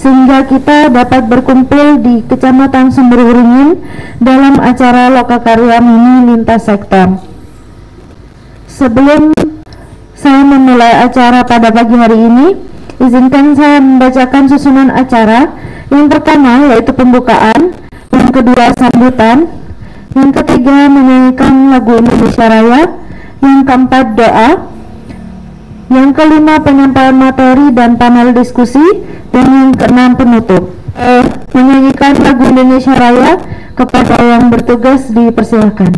sehingga kita dapat berkumpul di Kecamatan Sumberberingin dalam acara Lokakarya Mini lintas sektor. Sebelum saya memulai acara pada pagi hari ini, izinkan saya membacakan susunan acara. Yang pertama yaitu pembukaan, yang kedua sambutan, yang ketiga menyanyikan lagu Indonesia Raya, yang keempat doa, yang kelima penyampaian materi dan panel diskusi, dan yang keenam penutup. Menyanyikan lagu Indonesia Raya, kepada yang bertugas dipersilakan.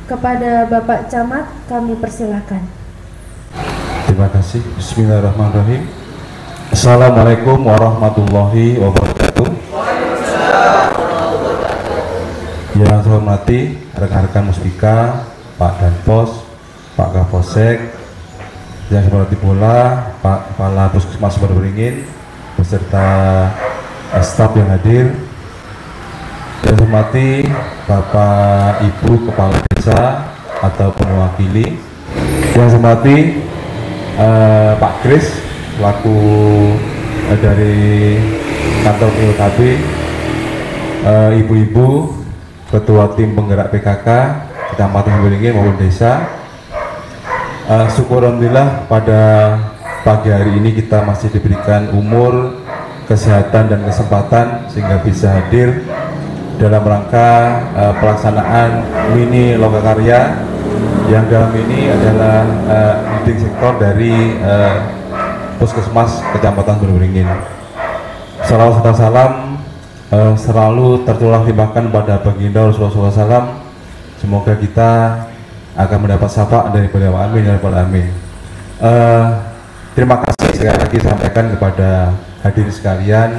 Kepada Bapak Camat kami persilahkan. Terima kasih. Bismillahirrahmanirrahim. Assalamualaikum warahmatullahi wabarakatuh. Yang saya hormati rekan-rekan Muspika, Pak Danpos, Pak Kapolsek, yang saya hormati pula Pak Kepala Puskesmas Sumberberingin beserta staf yang hadir. Yang saya hormati Bapak Ibu Kepala Desa atau mewakili. Yang saya hormati Pak Kris selaku dari kantor PKB, ibu-ibu ketua tim penggerak PKK Kecamatan Sumberberingin maupun desa. Syukur alhamdulillah pada pagi hari ini kita masih diberikan umur, kesehatan dan kesempatan sehingga bisa hadir dalam rangka pelaksanaan mini lokakarya yang dalam ini adalah leading sektor dari Puskesmas Kecamatan Sumberberingin. Salawat serta salam selalu tertulah limpahkan pada baginda Rasulullah SAW. Semoga kita akan mendapat syafaat dari beliau. Amin ya rabbal alamin. Terima kasih sekali lagi sampaikan kepada hadirin sekalian.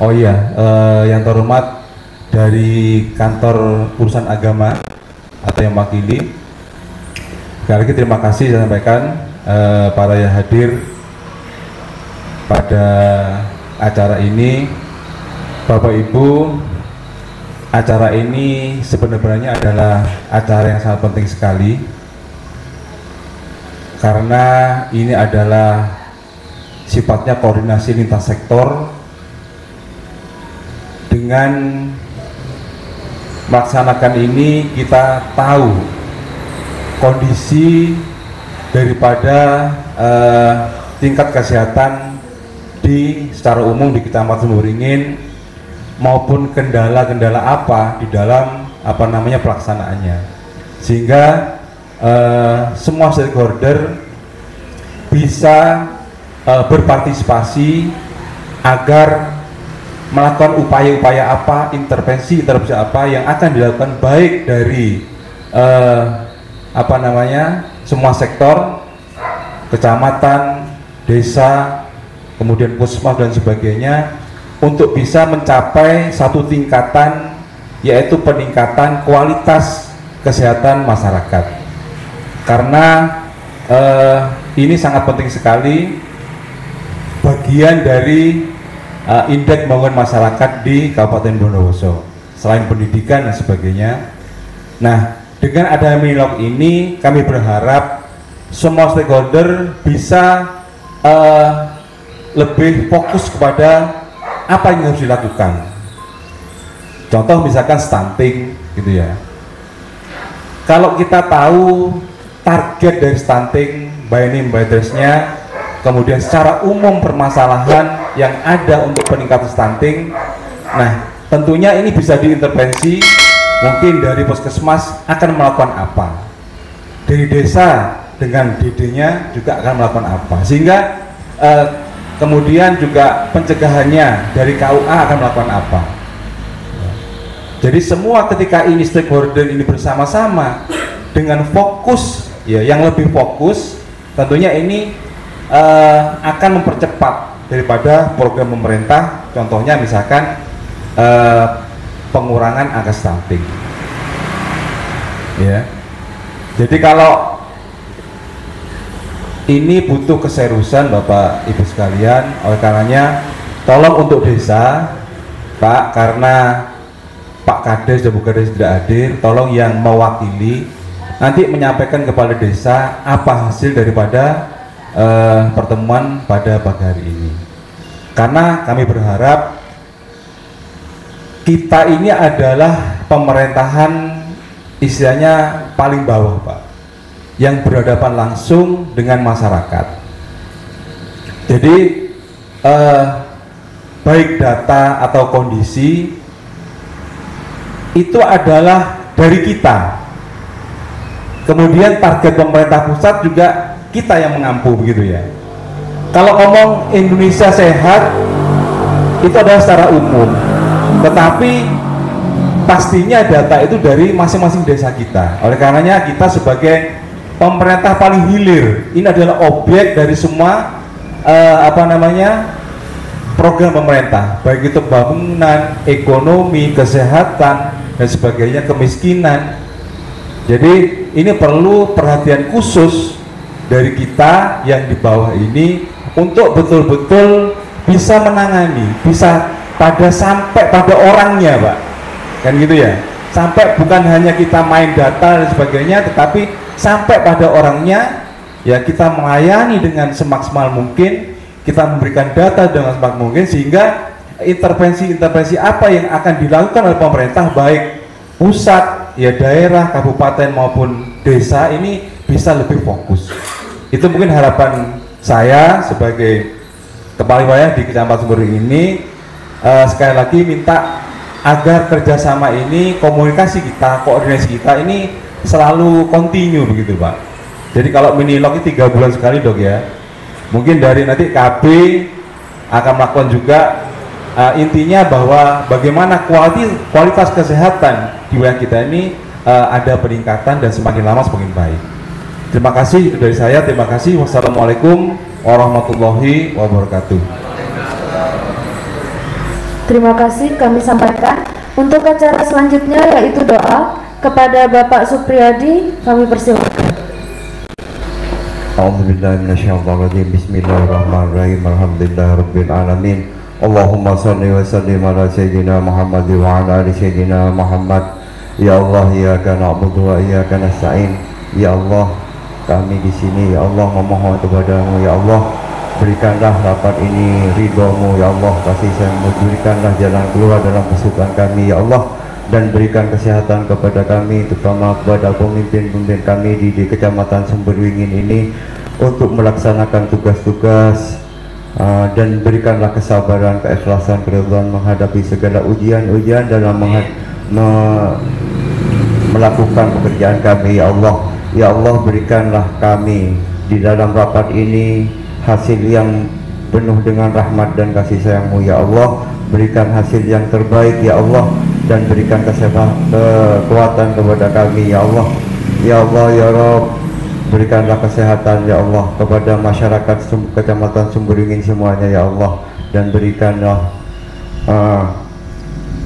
Oh iya, yang terhormat dari kantor urusan agama atau yang mewakili, sekali lagi terima kasih saya sampaikan para yang hadir pada acara ini. Bapak Ibu, acara ini sebenarnya adalah acara yang sangat penting sekali karena ini adalah sifatnya koordinasi lintas sektor. Dengan melaksanakan ini kita tahu kondisi daripada tingkat kesehatan secara umum di Kecamatan Sumberberingin maupun kendala-kendala apa di dalam pelaksanaannya, sehingga semua stakeholder bisa berpartisipasi agar melakukan upaya-upaya apa, intervensi apa yang akan dilakukan baik dari semua sektor, kecamatan, desa, kemudian puskesmas dan sebagainya, untuk bisa mencapai satu tingkatan, yaitu peningkatan kualitas kesehatan masyarakat, karena ini sangat penting sekali, bagian dari indeks pembangunan masyarakat di Kabupaten Bondowoso selain pendidikan dan sebagainya. Nah, dengan ada Minilog ini kami berharap semua stakeholder bisa lebih fokus kepada apa yang harus dilakukan. Contoh misalkan stunting gitu ya. Kalau kita tahu target dari stunting, by name by address-nya, kemudian secara umum permasalahan yang ada untuk peningkatan stunting, nah tentunya ini bisa diintervensi. Mungkin dari puskesmas akan melakukan apa, dari desa dengan DD-nya juga akan melakukan apa, sehingga kemudian juga pencegahannya dari KUA akan melakukan apa. Jadi semua ketika ini stakeholder ini bersama-sama dengan fokus, ya yang lebih fokus, tentunya ini akan mempercepat daripada program pemerintah. Contohnya misalkan pengurangan angka stunting. Ya. Jadi kalau ini butuh keseriusan Bapak Ibu sekalian, oleh karenanya tolong untuk desa, Pak, karena Pak Kades dan Bu Kades tidak hadir, tolong yang mewakili nanti menyampaikan kepada desa apa hasil daripada pertemuan pada pagi hari ini. Karena kami berharap kita ini adalah pemerintahan istilahnya paling bawah, Pak, yang berhadapan langsung dengan masyarakat. Jadi baik data atau kondisi itu adalah dari kita, kemudian target pemerintah pusat juga kita yang mengampu, begitu ya. Kalau ngomong Indonesia sehat itu adalah secara umum, tetapi pastinya data itu dari masing-masing desa kita. Oleh karenanya kita sebagai pemerintah paling hilir, ini adalah objek dari semua program pemerintah, baik itu pembangunan, ekonomi, kesehatan dan sebagainya, kemiskinan. Jadi ini perlu perhatian khusus dari kita yang di bawah ini untuk betul-betul bisa menangani, bisa sampai pada orangnya, Pak, kan gitu ya, sampai bukan hanya kita main data dan sebagainya, tetapi sampai pada orangnya, ya kita melayani dengan semaksimal mungkin, kita memberikan data dengan semaksimal mungkin, sehingga intervensi-intervensi apa yang akan dilakukan oleh pemerintah baik pusat, ya daerah, kabupaten maupun desa ini bisa lebih fokus. Itu mungkin harapan saya sebagai kepala wilayah di Kecamatan Sumberwing ini. Sekali lagi minta agar kerjasama ini, komunikasi kita, koordinasi kita ini selalu kontinu begitu, Pak. Jadi kalau Minilog ini 3 bulan sekali, Dok, ya. Mungkin dari nanti KB akan melakukan juga intinya bahwa bagaimana kualitas kesehatan di wilayah kita ini ada peningkatan dan semakin lama semakin baik. Terima kasih, itu dari saya. Terima kasih. Wassalamualaikum warahmatullahi wabarakatuh. Terima kasih kami sampaikan. Untuk acara selanjutnya yaitu doa kepada Bapak Supriyadi, kami persilakan. A'udzubillahiminasyaitonirrajim. Bismillahirrahmanirrahim. Alhamdulillahirabbil alamin. Allahumma shalli wa sallim ala sayyidina Muhammad wa ala ali sayyidina Muhammad. Ya Allah, iyyaka na'budu wa iyyaka nasta'in. Ya Allah, kami di sini, ya Allah, memohon kepadamu, ya Allah, berikanlah rapat ini ridho-Mu, ya Allah, kasih sayang-Mu, berikanlah jalan keluar dalam kesulitan kami, ya Allah, dan berikan kesehatan kepada kami, terutama kepada pemimpin-pemimpin kami di Kecamatan Sumberwingin ini untuk melaksanakan tugas-tugas, dan berikanlah kesabaran, keikhlasan, keridhaan menghadapi segala ujian-ujian dalam melakukan pekerjaan kami, ya Allah. Ya Allah, berikanlah kami di dalam rapat ini hasil yang penuh dengan rahmat dan kasih sayang-Mu, ya Allah. Berikan hasil yang terbaik, ya Allah, dan berikan kekuatan kepada kami, ya Allah. Ya Allah, ya Rabb, berikanlah kesehatan, ya Allah, kepada masyarakat Kecamatan Sumberwingin semuanya, ya Allah, dan berikanlah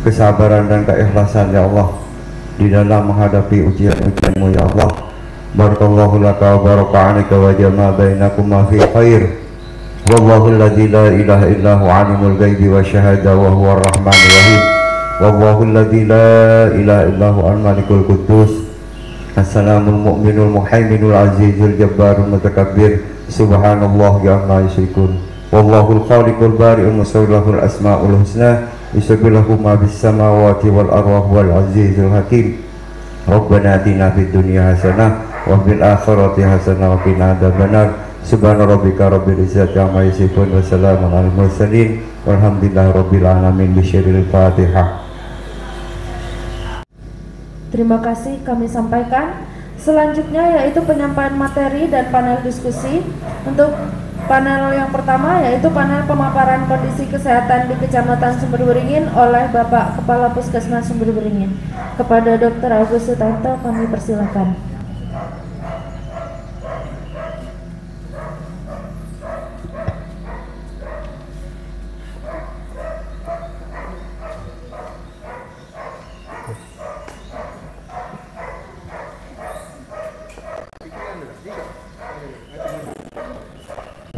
kesabaran dan keikhlasan, ya Allah. di dalam menghadapi ujian-ujianmu ya Allah. Barakallahu laka wa baraka alaika wa jama bainakuma fi khair. Wallahu alladzi la ilaha illa huwa alimul ghaibi wa syahada wa huwa ar-rahmanur rahim. Wallahu alladzi la ilaha illa huwa al-malikul quddus. Assalamul mu'minul muhaiminul azizul jabbarul mutakabbir. Subhanallah ya amma yusyrikun. Wallahul khaliqul bari'ul musawwirul asmaul husna. Yusabbihu ma bis samawati wal arwah wal azizul hakim. Rabbana atina fid dunya hasanah wa fil akhirati hasanah wa qina adzabannar. Subhana rabbika rabbil izzati amma yasifun wa salamun alal mursalin walhamdulillahi rabbil alamin. Bisyiril Fatihah. Terima kasih kami sampaikan. Selanjutnya yaitu penyampaian materi dan panel diskusi. Untuk panel yang pertama yaitu panel pemaparan kondisi kesehatan di Kecamatan Sumberberingin oleh Bapak Kepala Puskesmas Sumberberingin. Kepada Dr. Agus Sutanto kami persilakan.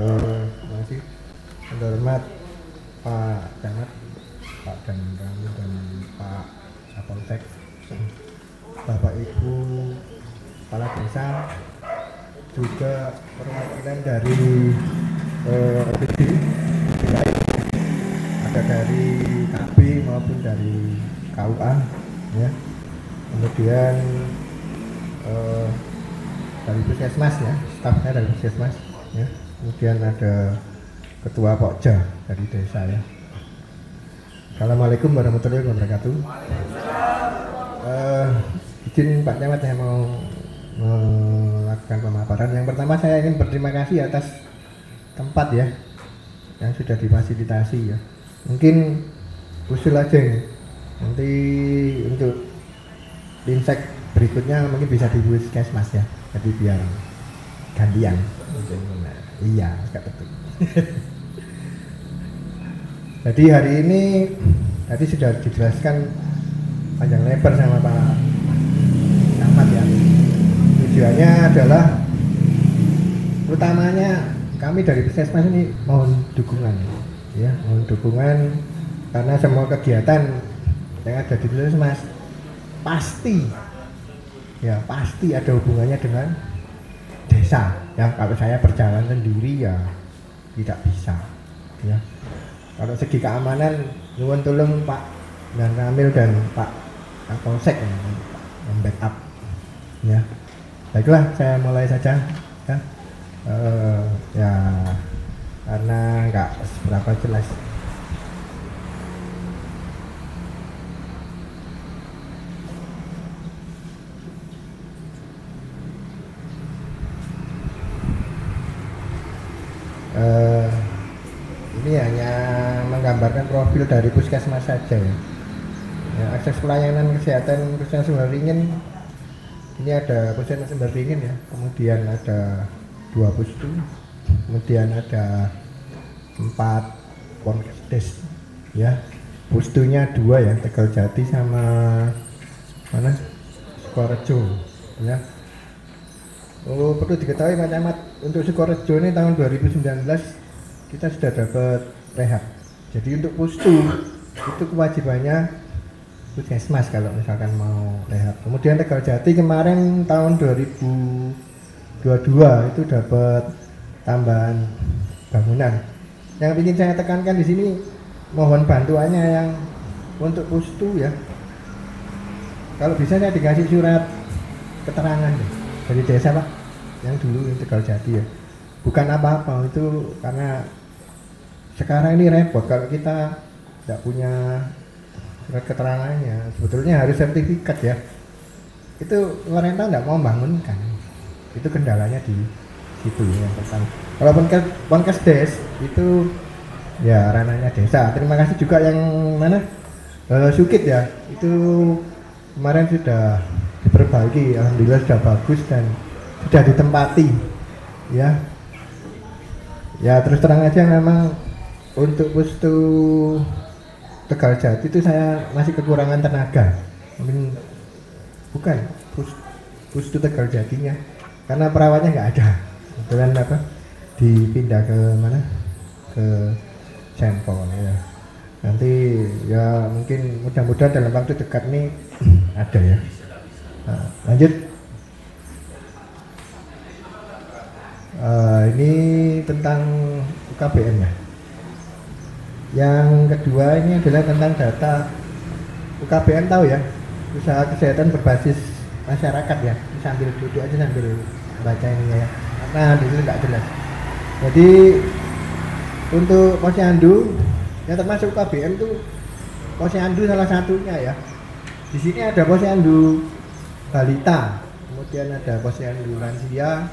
Terima kasih. Hormat Pak Camat, Pak Danram dan Pak Kapolsek, Bapak Ibu Kepala Desa, juga perwakilan dari OPD, ada dari KB maupun dari KUA, ya. Kemudian dari Puskesmas ya, stafnya dari Puskesmas, ya. Kemudian ada Ketua Pokja dari desa ya. Assalamualaikum warahmatullahi wabarakatuh. Izin Pak Camat saya mau melakukan pemaparan. Yang pertama saya ingin berterima kasih atas tempat ya yang sudah difasilitasi ya. Mungkin usul aja ya. Nanti untuk insek berikutnya mungkin bisa di Puskesmas ya. Jadi biar gantian. Iya, agak betul. Jadi hari ini tadi sudah dijelaskan panjang lebar sama Pak Camat ya. Tujuannya adalah utamanya kami dari Puskesmas ini mohon dukungan ya, mohon dukungan karena semua kegiatan yang ada di Puskesmas pasti ada hubungannya dengan desa ya. Kalau saya berjalan sendiri ya tidak bisa ya. Kalau segi keamanan nyuwun tolong Pak dan Ramil dan Pak Kapolsek membackup ya. Baiklah, saya mulai saja ya. Ya karena nggak seberapa jelas. Ini hanya menggambarkan profil dari Puskesmas saja ya. Ya, akses pelayanan kesehatan Puskesmas Sumberberingin ini ada Puskesmas Sumberberingin ya, kemudian ada 2 pustu, kemudian ada 4 ponkesdes ya, pustunya 2 ya, Tegaljati sama mana Sukorejo ya. Oh, perlu diketahui Pak Camat, untuk Sukorejo ini tahun 2019 kita sudah dapat rehab. Jadi untuk pustu itu kewajibannya Puskesmas kalau misalkan mau rehab. Kemudian Tegaljati kemarin tahun 2022 itu dapat tambahan bangunan. Yang ingin saya tekankan di sini, mohon bantuannya yang untuk pustu ya. Kalau bisa saya dikasih surat keterangan ya, dari desa Pak, yang dulu yang Tegaljati ya. Bukan apa-apa itu, karena sekarang ini repot kalau kita tidak punya surat keterangannya. Sebetulnya harus sertifikat ya. Itu pemerintah tidak mau membangunkan. Itu kendalanya di situ ya, yang pertama. Kalau ponkesdes itu ya ranahnya desa. Terima kasih juga yang mana Sukit ya, itu kemarin sudah diperbaiki, alhamdulillah sudah bagus dan sudah ditempati ya. Ya terus terang aja memang untuk pustu Tegaljati itu saya masih kekurangan tenaga. Mungkin bukan Pustu Tegal Jatinya, karena perawatnya nggak ada. Kebetulan apa dipindah ke mana, ke Sampel ya. Nanti ya mungkin mudah-mudahan dalam waktu dekat nih ada ya. Nah, lanjut. Ini tentang UKBM ya. Yang kedua ini adalah tentang data UKBM, tahu ya, usaha kesehatan berbasis masyarakat ya. Sambil duduk aja sambil baca ini ya, karena di sini nggak jelas. Jadi untuk posyandu yang termasuk UKBM itu posyandu salah satunya ya. Di sini ada posyandu balita, kemudian ada posyandu lansia,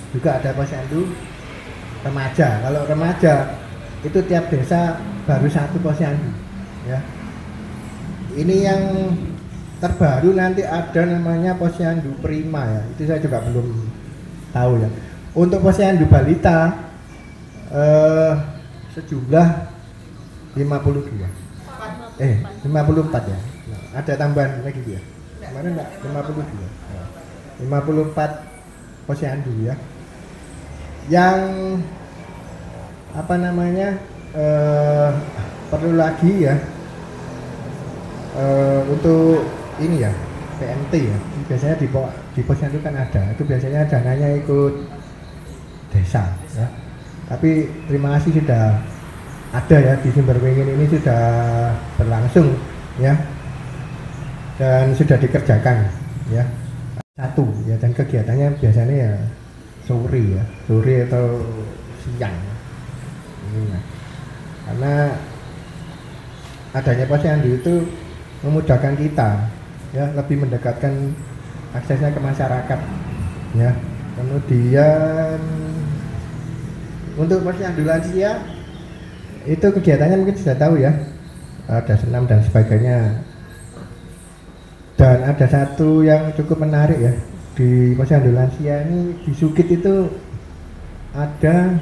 juga ada posyandu remaja. Kalau remaja itu tiap desa baru satu posyandu ya. Ini yang terbaru nanti ada namanya posyandu prima ya, itu saya juga belum tahu ya. Untuk posyandu balita sejumlah 54 ya. Nah, ada tambahan lagi ya, kemarin enggak 52 nah, 54 posyandu ya. Yang apa namanya perlu lagi ya untuk ini ya, PMT ya, biasanya di posyandu kan ada, itu biasanya dananya ikut desa ya. Tapi terima kasih sudah ada ya, di Sumberwingin ini sudah berlangsung ya, dan sudah dikerjakan ya, satu ya, dan kegiatannya biasanya ya sore atau siang ini ya. Karena adanya posyandu itu memudahkan kita ya, lebih mendekatkan aksesnya ke masyarakat ya. Kemudian untuk posyandu lansia itu kegiatannya mungkin sudah tahu ya, ada senam dan sebagainya. Dan ada satu yang cukup menarik ya, di posyandu lansia ini di Sukit itu ada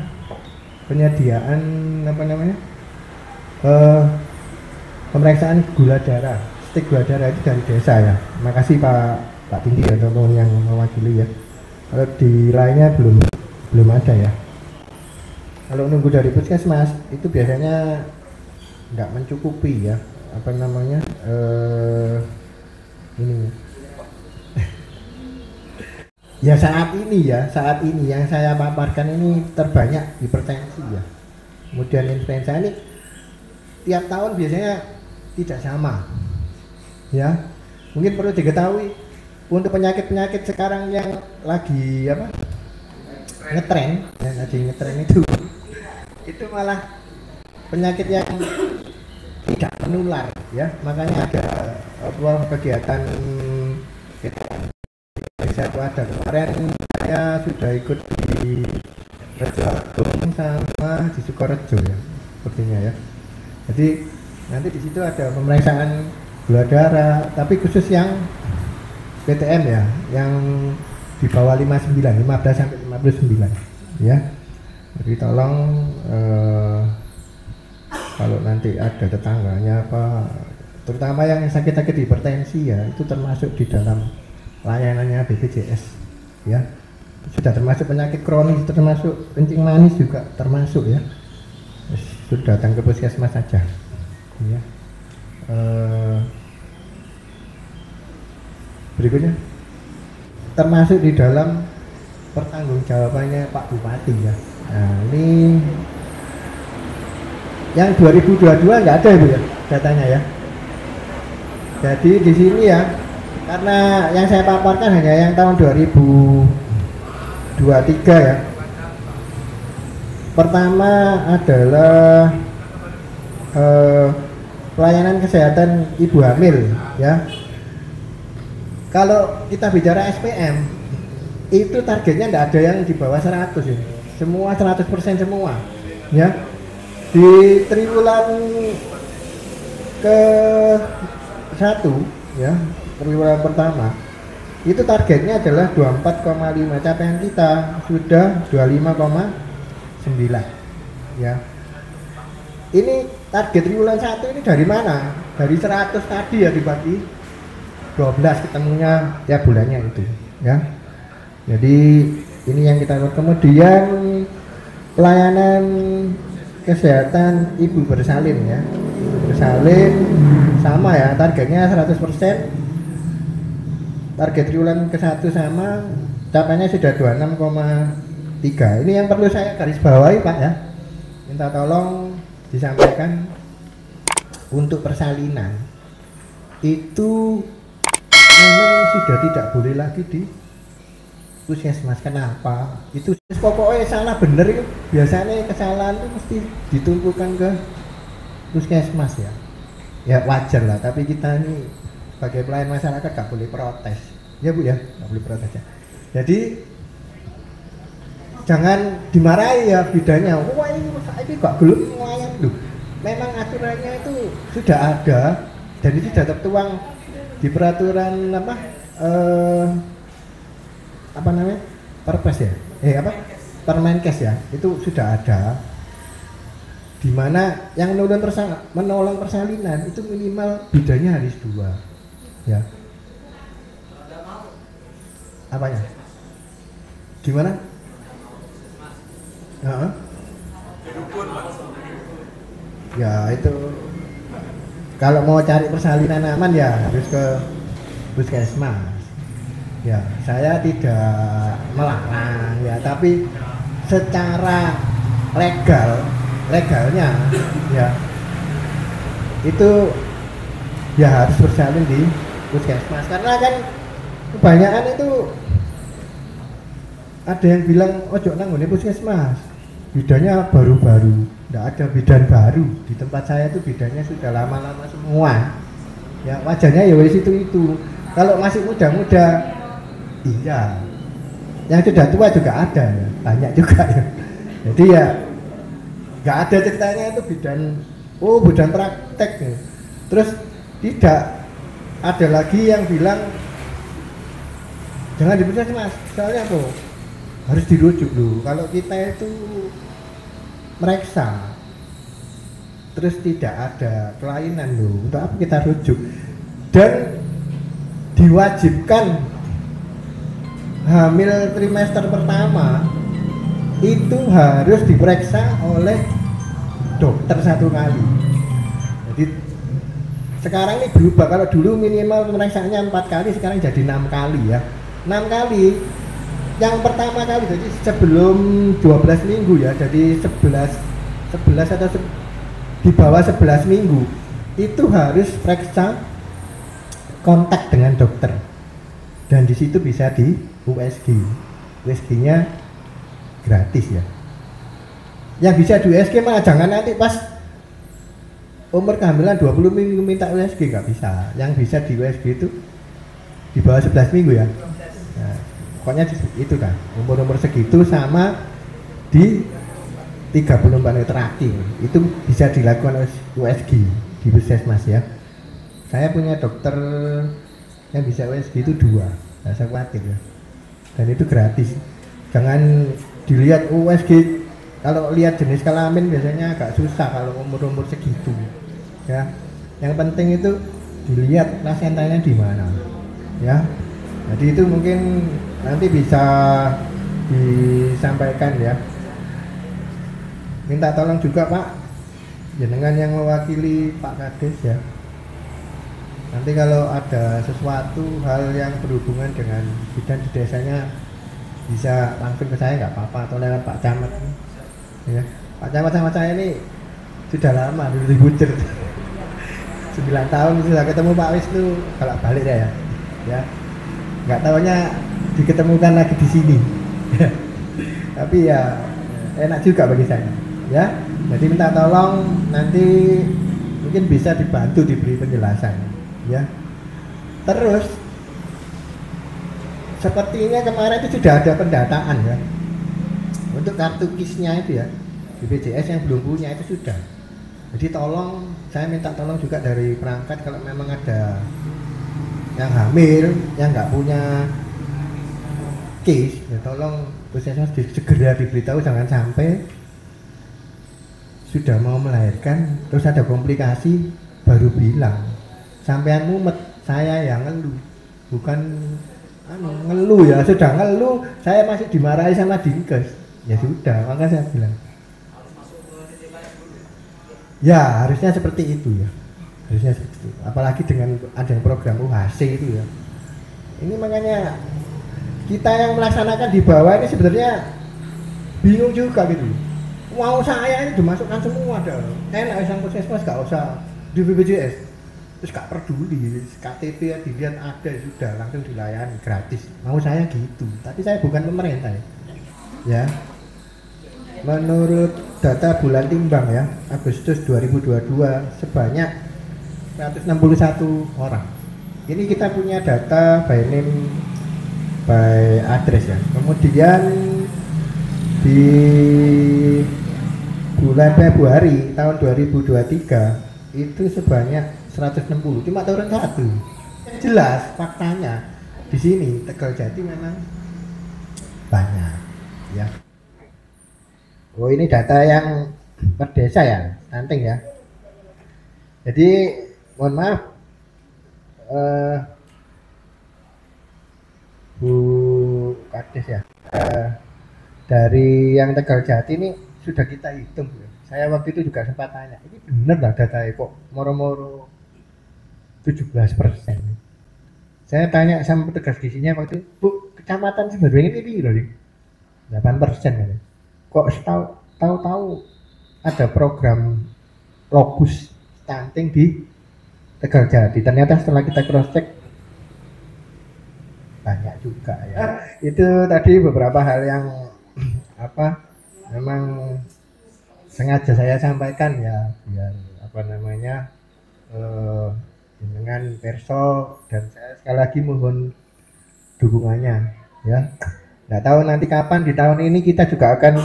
penyediaan apa namanya pemeriksaan gula darah, stik gula darah itu dari desa ya. Makasih Pak Tinggi ya, teman yang mewakili ya. Kalau di lainnya belum ada ya. Kalau nunggu dari puskesmas itu biasanya nggak mencukupi ya, apa namanya ini ya, saat ini yang saya paparkan ini terbanyak hipertensi ya, kemudian influenza ini tiap tahun biasanya tidak sama ya. Mungkin perlu diketahui untuk penyakit sekarang yang lagi apa ngetren itu malah penyakit yang tidak menular ya. Makanya ada kegiatan desa itu ada. Kemarin saya sudah ikut di Rejo sama di Sukorejo ya, sepertinya ya. Jadi nanti di situ ada pemeriksaan gula darah, tapi khusus yang PTM ya, yang di bawah 15 sampai 59 ya. Jadi tolong kalau nanti ada tetangganya apa, terutama yang sakit-sakit hipertensi ya, itu termasuk di dalam layanannya BPJS ya. Sudah termasuk penyakit kronis, termasuk kencing manis juga termasuk ya. Sudah datang ke puskesmas saja ya. Berikutnya termasuk di dalam pertanggungjawabannya Pak Bupati ya. Nah ini yang 2022 nggak ada Ibu ya datanya ya. Jadi di sini ya, karena yang saya paparkan hanya yang tahun 2023 ya. Pertama adalah pelayanan kesehatan ibu hamil ya. Kalau kita bicara SPM itu targetnya tidak ada yang di bawah 100 ya. Semua 100% semua ya. Di triwulan ke 1 ya, triwulan pertama itu targetnya adalah 24,5, capaian kita sudah 25,9 ya. Ini target triwulan 1 ini dari mana? Dari 100 tadi ya dibagi 12 ketemunya tiap bulannya itu ya. Jadi ini yang kita lakukan. Kemudian pelayanan kesehatan ibu bersalin ya. Ibu bersalin sama ya, targetnya 100%. Target triwulan ke-1 sama, capaiannya sudah 26,3. Ini yang perlu saya garis bawahi Pak ya. Minta tolong disampaikan untuk persalinan itu memang sudah tidak boleh lagi di puskesmas. Kenapa? Itu pokoknya salah bener itu biasanya kesalahan itu mesti ditumpukan ke puskesmas ya. Ya wajar lah, tapi kita ini sebagai pelayan masyarakat gak boleh protes ya Bu ya, gak boleh protes ya. Jadi jangan dimarahi ya bidanya, wah ini kok belum ngelayan loh. Memang aturannya itu sudah ada dan itu sudah tertuang di peraturan apa namanya, Perpres ya, Permenkes ya, itu sudah ada. Di mana yang menolong persalinan itu minimal bidanya harus 2 ya. Apanya? Gimana? Ya itu kalau mau cari persalinan aman ya harus ke puskesmas ya. Saya tidak melarang ya, tapi secara legalnya ya itu ya harus bersalin di puskesmas, karena kan kebanyakan itu ada yang bilang ojo nang ngene puskesmas bidannya baru-baru. Tidak ada bidan baru di tempat saya, itu bidannya sudah lama-lama semua ya. Wajarnya ya wis itu kalau masih muda-muda iya, yang sudah tua juga ada ya, banyak juga ya. Jadi ya nggak ada ceritanya itu bidan praktek ya. Terus tidak ada lagi yang bilang jangan di puskesmas, soalnya apa? Harus dirujuk dulu. Kalau kita itu meriksa terus tidak ada kelainan loh, untuk apa kita rujuk? Dan diwajibkan hamil trimester pertama itu harus diperiksa oleh dokter 1 kali. Jadi sekarang ini berubah, kalau dulu minimal pemeriksaannya 4 kali, sekarang jadi 6 kali ya. 6 kali. Yang pertama kali jadi sebelum 12 minggu ya, jadi 11 atau di bawah 11 minggu itu harus periksa kontak dengan dokter, dan di situ bisa di USG-nya gratis ya. Yang bisa di USG mah jangan nanti pas umur kehamilan 20 minggu minta USG, nggak bisa. Yang bisa di USG itu di bawah 11 minggu ya. Nah, pokoknya itu kan umur segitu sama di 3 bulan terakhir itu bisa dilakukan USG di puskesmas ya. Saya punya dokter yang bisa USG itu 2, nggak usah khawatir ya, dan itu gratis. Jangan dilihat USG, kalau lihat jenis kelamin biasanya agak susah kalau umur segitu ya. Yang penting itu dilihat plasentannya di mana ya. Jadi itu mungkin nanti bisa disampaikan ya. Minta tolong juga Pak, jenengan yang mewakili Pak Kades ya. Nanti kalau ada sesuatu hal yang berhubungan dengan bidan di desanya bisa langsung ke saya, nggak apa-apa, atau lewat Pak Camat ya. Pak Camat sama saya ini sudah lama dulu di Bucer 9 tahun sudah ketemu Pak Wisnu kalau balik ya. Nggak tahunya diketemukan lagi di sini tapi ya enak juga bagi saya ya. Jadi minta tolong nanti mungkin bisa dibantu diberi penjelasan ya. Terus sepertinya kemarin itu sudah ada pendataan ya untuk kartu KIS-nya itu ya, BPJS yang belum punya itu sudah. Jadi tolong, saya minta tolong juga dari perangkat, kalau memang ada yang hamil yang nggak punya KIS ya tolong puskesmas segera diberitahu, jangan sampai sudah mau melahirkan terus ada komplikasi baru bilang, sampean mumet saya yang ngeluh, bukan ngeluh ya, sudah ngeluh saya masih dimarahi sama Dinkes, ya sudah, maka saya bilang ya harusnya seperti itu ya, harusnya seperti itu. Apalagi dengan adanya program UHC itu ya, ini makanya kita yang melaksanakan di bawah ini sebenarnya bingung juga gitu. Mau saya ini dimasukkan semua dah, enak sang puskesmas gak usah di BPJS, terus gak peduli, KTP ya dilihat ada sudah langsung dilayani gratis. Mau saya gitu, tapi saya bukan pemerintah ya. Menurut data bulan timbang ya, Agustus 2022 sebanyak 161 orang. Ini kita punya data by name by address ya. Kemudian di bulan Februari tahun 2023 itu sebanyak 160, cuma turun satu. Jelas faktanya di sini Tegal Jati memang banyak ya. Oh ini data yang per desa ya, stunting ya. Jadi mohon maaf Bu Kades ya, dari yang Tegal Jati ini sudah kita hitung ya. Saya waktu itu juga sempat tanya, ini benar lah data kok moro-moro 17%. Saya tanya sama petugas di sini waktu itu, Bu, kecamatan Sumberwing ini loh, 8% kan. Kok tahu-tahu ada program logus stunting di Tegal Jati. Ternyata setelah kita cross check banyak juga ya. Itu tadi beberapa hal yang memang sengaja saya sampaikan ya, biar dengan perso, dan saya sekali lagi mohon dukungannya ya. Nggak tahu nanti kapan, di tahun ini kita juga akan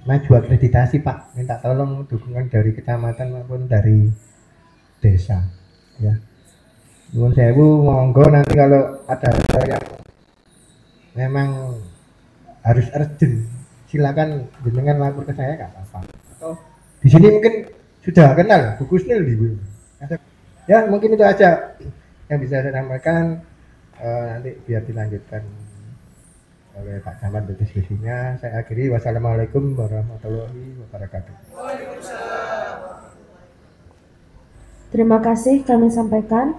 maju akreditasi Pak, minta tolong dukungan dari kecamatan maupun dari desa ya. Nuwun sewu, monggo nanti kalau ada yang memang harus urgent silakan jenengan lapor ke saya, nggak apa-apa. Atau di sini mungkin sudah kenal Bu Kusnil di ya, mungkin itu aja yang bisa saya sampaikan. Nanti biar dilanjutkan oleh Pak Camat diskusinya. Saya akhiri, wassalamualaikum warahmatullahi wabarakatuh. Terima kasih kami sampaikan.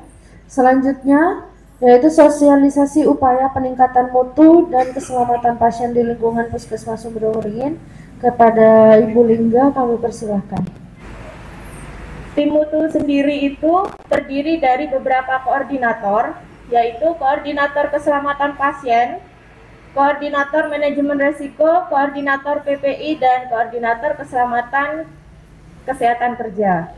Selanjutnya yaitu sosialisasi upaya peningkatan mutu dan keselamatan pasien di lingkungan Puskesmas Sumberwringin. Kepada Ibu Lingga kami persilahkan. Tim mutu sendiri itu terdiri dari beberapa koordinator, yaitu koordinator keselamatan pasien, koordinator manajemen risiko, koordinator PPI, dan koordinator keselamatan kesehatan kerja.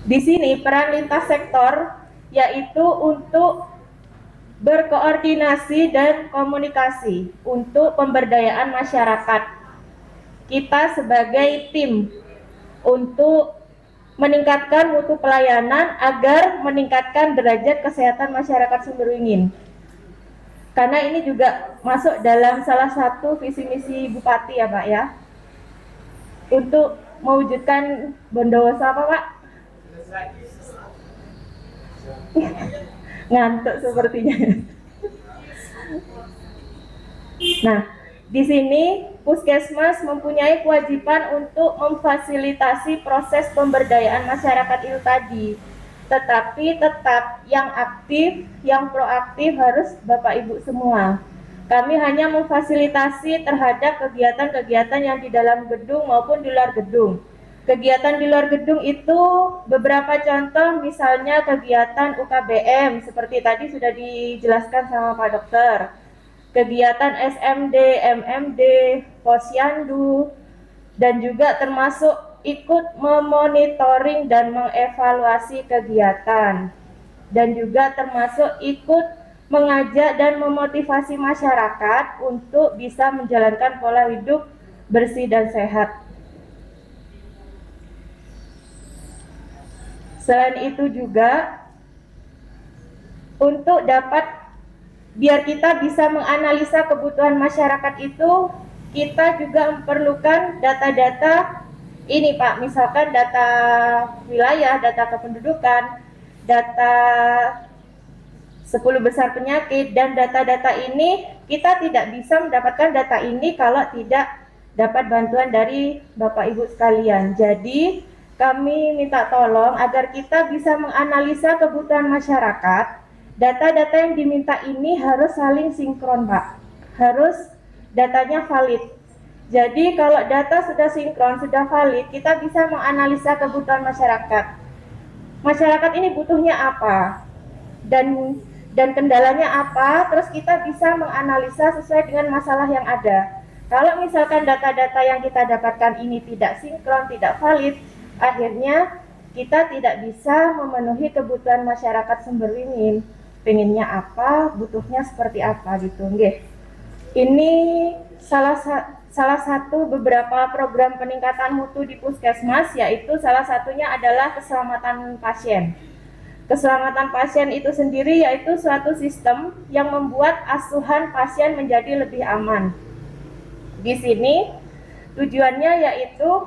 Di sini peran lintas sektor yaitu untuk berkoordinasi dan komunikasi untuk pemberdayaan masyarakat. Kita sebagai tim untuk meningkatkan mutu pelayanan agar meningkatkan derajat kesehatan masyarakat Sumberwringin. Karena ini juga masuk dalam salah satu visi misi Bupati ya Pak ya, untuk mewujudkan Bondowoso apa Pak? Ngantuk sepertinya. Nah, di sini Puskesmas mempunyai kewajiban untuk memfasilitasi proses pemberdayaan masyarakat itu tadi. Tetapi tetap yang aktif, yang proaktif harus Bapak Ibu semua. Kami hanya memfasilitasi terhadap kegiatan-kegiatan yang di dalam gedung maupun di luar gedung. Kegiatan di luar gedung itu beberapa contoh, misalnya kegiatan UKBM seperti tadi sudah dijelaskan sama Pak Dokter. Kegiatan SMD, MMD, Posyandu, dan juga termasuk ikut memonitoring dan mengevaluasi kegiatan. Dan juga termasuk ikut mengajak dan memotivasi masyarakat untuk bisa menjalankan pola hidup bersih dan sehat. Selain itu juga untuk biar kita bisa menganalisa kebutuhan masyarakat itu, kita juga memerlukan data-data ini Pak, misalkan data wilayah, data kependudukan, data 10 besar penyakit, dan data-data ini kita tidak bisa mendapatkan data ini kalau tidak dapat bantuan dari Bapak Ibu sekalian. Jadi kami minta tolong agar kita bisa menganalisa kebutuhan masyarakat. Data-data yang diminta ini harus saling sinkron, Pak. Harus datanya valid. Jadi kalau data sudah sinkron, sudah valid, kita bisa menganalisa kebutuhan masyarakat. Masyarakat ini butuhnya apa? Dan kendalanya apa? Terus kita bisa menganalisa sesuai dengan masalah yang ada. Kalau misalkan data-data yang kita dapatkan ini tidak sinkron, tidak valid, akhirnya kita tidak bisa memenuhi kebutuhan masyarakat Sumberwingin. Pengennya apa, butuhnya seperti apa gitu, nggih. Ini salah satu beberapa program peningkatan mutu di Puskesmas, yaitu salah satunya adalah keselamatan pasien. Keselamatan pasien itu sendiri yaitu suatu sistem yang membuat asuhan pasien menjadi lebih aman. Di sini tujuannya yaitu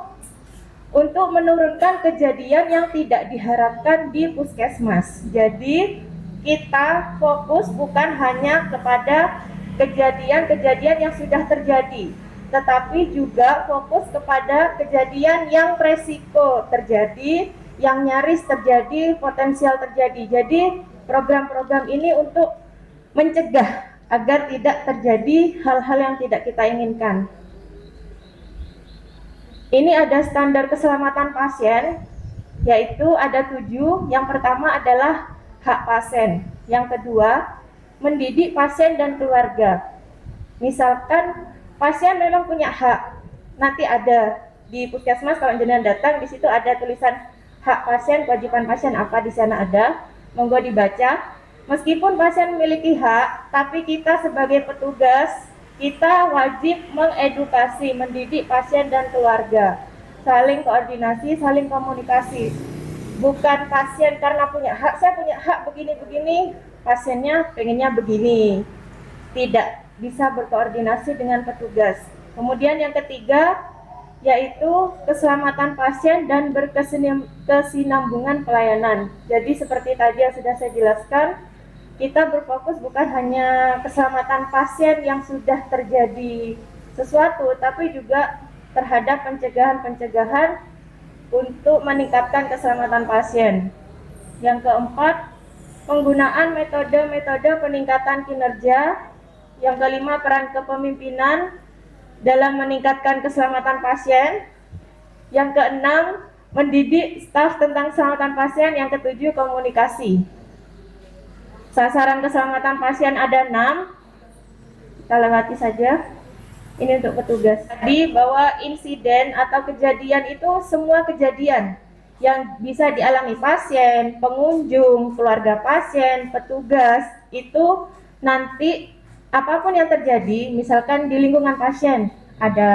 untuk menurunkan kejadian yang tidak diharapkan di Puskesmas. Jadi kita fokus bukan hanya kepada kejadian-kejadian yang sudah terjadi, tetapi juga fokus kepada kejadian yang resiko terjadi, yang nyaris terjadi, potensial terjadi. Jadi program-program ini untuk mencegah agar tidak terjadi hal-hal yang tidak kita inginkan. Ini ada standar keselamatan pasien, yaitu ada 7. Yang pertama adalah hak pasien. Yang kedua, mendidik pasien dan keluarga. Misalkan pasien memang punya hak, nanti ada di Puskesmas kalau jenengan datang, di situ ada tulisan hak pasien, kewajiban pasien apa, di sana ada, monggo dibaca. Meskipun pasien memiliki hak, tapi kita sebagai petugas, kita wajib mengedukasi, mendidik pasien dan keluarga, saling koordinasi, saling komunikasi. Bukan pasien karena punya hak, saya punya hak begini-begini, pasiennya pengennya begini. Tidak bisa berkoordinasi dengan petugas. Kemudian yang ketiga, yaitu keselamatan pasien dan berkesinambungan pelayanan. Jadi seperti tadi yang sudah saya jelaskan, kita berfokus bukan hanya keselamatan pasien yang sudah terjadi sesuatu, tapi juga terhadap pencegahan-pencegahan untuk meningkatkan keselamatan pasien. Yang keempat, penggunaan metode-metode peningkatan kinerja. Yang kelima, peran kepemimpinan dalam meningkatkan keselamatan pasien. Yang keenam, mendidik staf tentang keselamatan pasien. Yang ketujuh, komunikasi. Sasaran keselamatan pasien ada 6. Kita lewati saja. Ini untuk petugas. Tadi bahwa insiden atau kejadian itu semua kejadian yang bisa dialami pasien, pengunjung, keluarga pasien, petugas, itu nanti apapun yang terjadi, misalkan di lingkungan pasien ada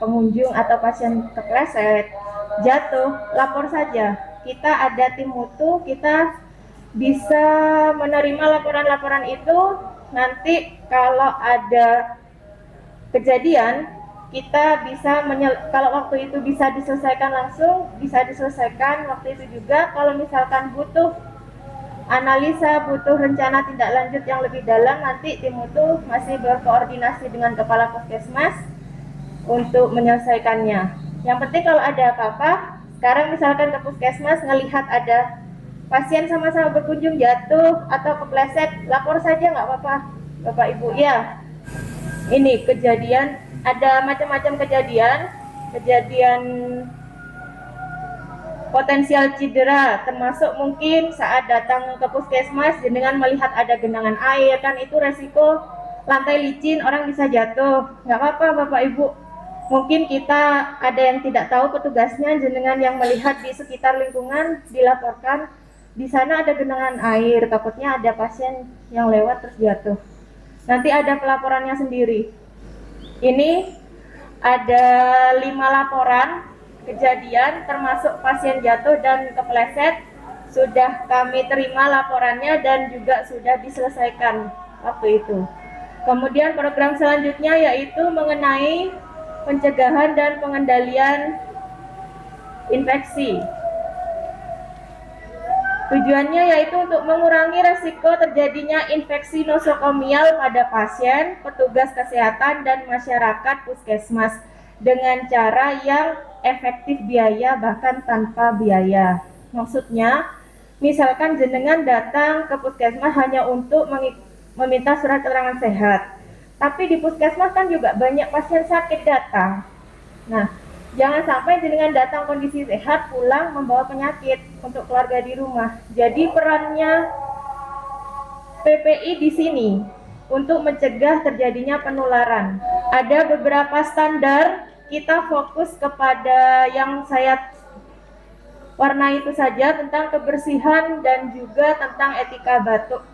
pengunjung atau pasien kepleset, jatuh, lapor saja. Kita ada tim mutu, kita bisa menerima laporan-laporan itu. Nanti kalau ada kejadian, kita bisa kalau waktu itu bisa diselesaikan langsung, bisa diselesaikan waktu itu juga. Kalau misalkan butuh analisa, butuh rencana tindak lanjut yang lebih dalam, nanti tim mutu masih berkoordinasi dengan kepala Puskesmas untuk menyelesaikannya. Yang penting kalau ada apa-apa, sekarang misalkan ke Puskesmas ngelihat ada pasien sama-sama berkunjung jatuh atau kepleset, lapor saja, nggak apa-apa Bapak Ibu. Ya, ini kejadian, ada macam-macam kejadian potensial cedera, termasuk mungkin saat datang ke Puskesmas dengan melihat ada genangan air, kan itu resiko lantai licin, orang bisa jatuh. Nggak apa-apa Bapak Ibu, mungkin kita ada yang tidak tahu petugasnya, jenengan yang melihat di sekitar lingkungan dilaporkan di sana ada genangan air, takutnya ada pasien yang lewat terus jatuh. Nanti ada pelaporannya sendiri. Ini ada 5 laporan kejadian termasuk pasien jatuh dan kepleset. Sudah kami terima laporannya dan juga sudah diselesaikan waktu itu. Kemudian program selanjutnya yaitu mengenai pencegahan dan pengendalian infeksi. Tujuannya yaitu untuk mengurangi resiko terjadinya infeksi nosokomial pada pasien, petugas kesehatan, dan masyarakat puskesmas dengan cara yang efektif biaya bahkan tanpa biaya. Maksudnya, misalkan jenengan datang ke puskesmas hanya untuk meminta surat keterangan sehat, tapi di puskesmas kan juga banyak pasien sakit datang. Nah, jangan sampai jenengan datang kondisi sehat pulang membawa penyakit untuk keluarga di rumah. Jadi perannya PPI di sini untuk mencegah terjadinya penularan. Ada beberapa standar, kita fokus kepada yang saya warna itu saja tentang kebersihan dan juga tentang etika batuk.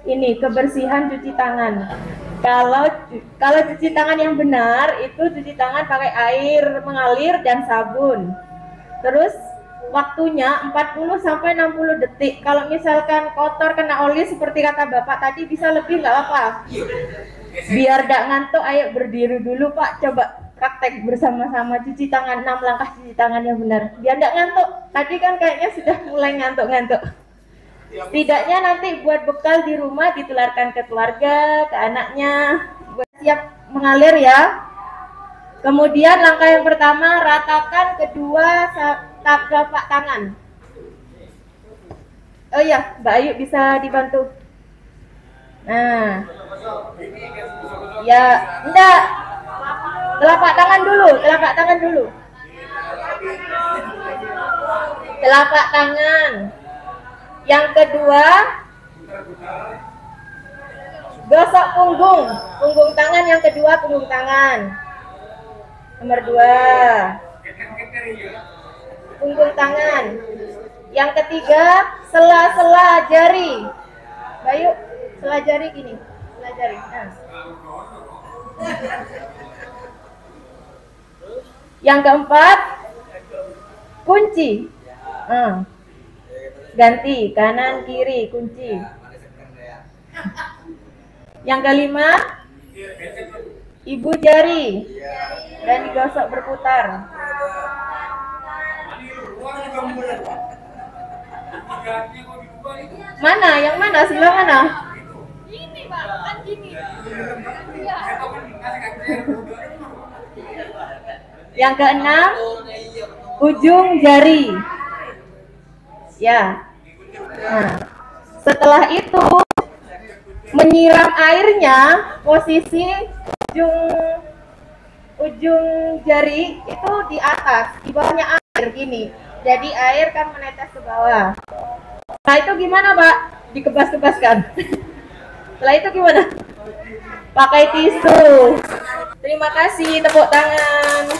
Ini kebersihan cuci tangan. Kalau cuci tangan yang benar itu cuci tangan pakai air mengalir dan sabun. Terus waktunya 40 sampai 60 detik. Kalau misalkan kotor kena oli seperti kata Bapak tadi bisa lebih nggak apa-apa. Biar tidak ngantuk, ayo berdiri dulu Pak, coba praktek bersama-sama cuci tangan, 6 langkah cuci tangan yang benar. Biar tidak ngantuk. Tadi kan kayaknya sudah mulai ngantuk-ngantuk. Setidaknya nanti buat bekal di rumah ditularkan ke keluarga, ke anaknya, buat siap mengalir ya. Kemudian langkah yang pertama, ratakan kedua telapak tangan. Oh iya, Mbak Ayu bisa dibantu. Nah, ya enggak, telapak tangan dulu, telapak tangan dulu. Telapak tangan. Yang kedua, gosok punggung tangan. Yang kedua, punggung tangan. Nomor 2, punggung tangan. Yang ketiga, sela-sela jari. Bayu, sela jari gini, sela jari. Nah. Yang keempat, kunci. Ganti kanan kiri kunci. Yang kelima, ibu jari dan digosok berputar. Mana? Yang mana? Sebelah mana? Ini Pak, kan gini. Yang keenam, ujung jari. Ya. Nah, setelah itu menyiram airnya, posisi ujung jari itu di atas, di bawahnya air gini. Jadi air kan menetes ke bawah. Nah itu gimana Pak? Dikebas-kebaskan. Setelah itu gimana? Pakai tisu. Terima kasih, tepuk tangan.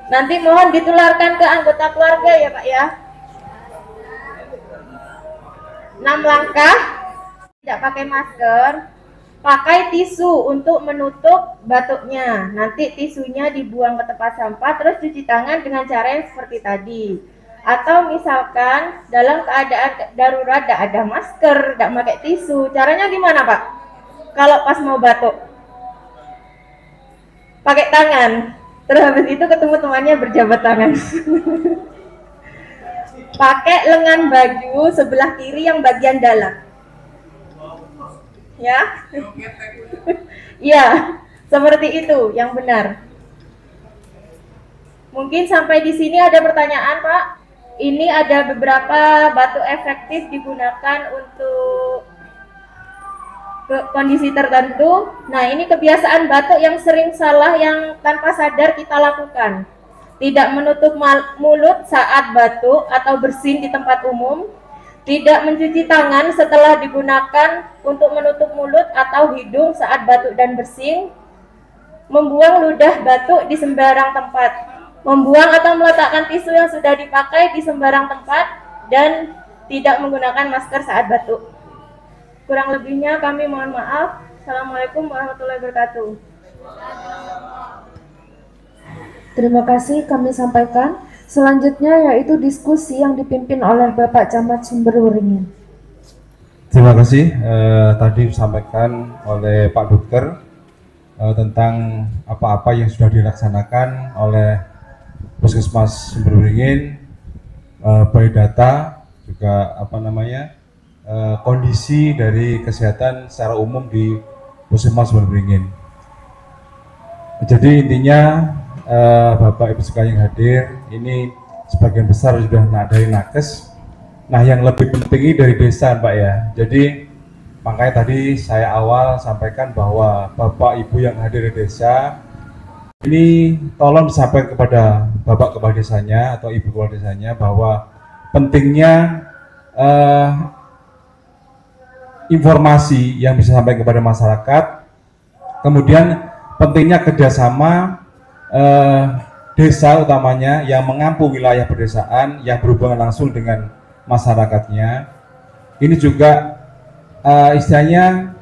Nanti mohon ditularkan ke anggota keluarga ya Pak ya. 6 langkah, tidak pakai masker, pakai tisu untuk menutup batuknya. Nanti tisunya dibuang ke tempat sampah, terus cuci tangan dengan cara yang seperti tadi. Atau misalkan dalam keadaan darurat tidak ada masker, tidak pakai tisu, caranya gimana Pak? Kalau pas mau batuk, pakai tangan. Terus habis itu ketemu temannya berjabat tangan. Pakai lengan baju sebelah kiri yang bagian dalam. Ya. Ya, seperti itu yang benar. Mungkin sampai di sini ada pertanyaan, Pak. Ini ada beberapa batuk efektif digunakan untuk kondisi tertentu. Nah, ini kebiasaan batuk yang sering salah yang tanpa sadar kita lakukan. Tidak menutup mulut saat batuk atau bersin di tempat umum. Tidak mencuci tangan setelah digunakan untuk menutup mulut atau hidung saat batuk dan bersin. Membuang ludah batuk di sembarang tempat. Membuang atau meletakkan tisu yang sudah dipakai di sembarang tempat. Dan tidak menggunakan masker saat batuk. Kurang lebihnya kami mohon maaf. Assalamualaikum warahmatullahi wabarakatuh. Terima kasih kami sampaikan. Selanjutnya yaitu diskusi yang dipimpin oleh Bapak Camat Sumberwaringin. Terima kasih. Tadi disampaikan oleh Pak Dokter tentang apa-apa yang sudah dilaksanakan oleh Puskesmas Sumberberingin, baik data juga kondisi dari kesehatan secara umum di Puskesmas Sumberberingin. Jadi intinya Bapak Ibu sekalian yang hadir ini sebagian besar sudah dari nakes. Nah, yang lebih penting ini dari desa, Pak ya. Jadi makanya tadi saya awal sampaikan bahwa Bapak Ibu yang hadir di desa ini tolong disampaikan kepada Bapak Kepala Desanya atau Ibu Kepala Desanya bahwa pentingnya informasi yang bisa sampai kepada masyarakat, kemudian pentingnya kerjasama desa utamanya yang mengampu wilayah pedesaan yang berhubungan langsung dengan masyarakatnya. Ini juga istilahnya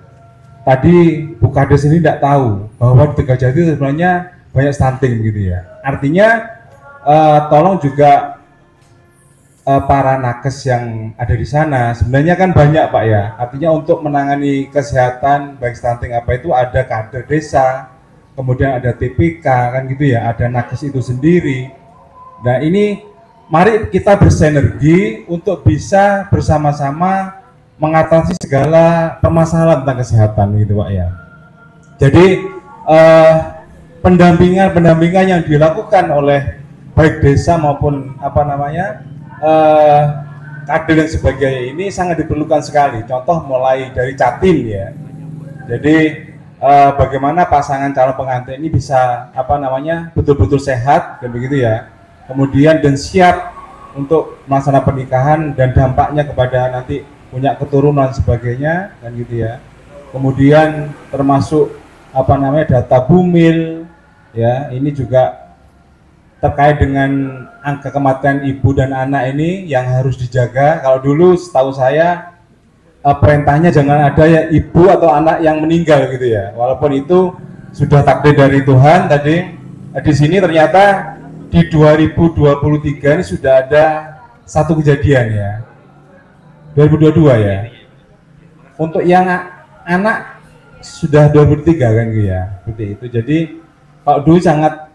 tadi Bu Kades ini tidak tahu bahwa di Tegajati sebenarnya banyak stunting gitu ya. Artinya tolong juga para nakes yang ada di sana sebenarnya kan banyak Pak ya. Artinya untuk menangani kesehatan baik stunting apa itu ada kader desa, kemudian ada TPK kan gitu ya, ada nakes itu sendiri. Nah ini mari kita bersinergi untuk bisa bersama-sama mengatasi segala permasalahan tentang kesehatan gitu Pak ya. Jadi pendampingan yang dilakukan oleh baik desa maupun kader dan sebagainya ini sangat diperlukan sekali. Contoh mulai dari Catim ya. Jadi bagaimana pasangan calon pengantin ini bisa betul-betul sehat dan begitu ya. Kemudian dan siap untuk melaksanakan pernikahan dan dampaknya kepada nanti punya keturunan sebagainya dan gitu ya. Kemudian termasuk data bumil ya, ini juga terkait dengan angka kematian ibu dan anak ini yang harus dijaga. Kalau dulu setahu saya perintahnya jangan ada ya ibu atau anak yang meninggal gitu ya. Walaupun itu sudah takdir dari Tuhan tadi. Di sini ternyata di 2023 ini sudah ada satu kejadian ya. 2022 ya. Untuk yang anak sudah 2023 kan gitu ya. Seperti itu. Jadi kalau dulu sangat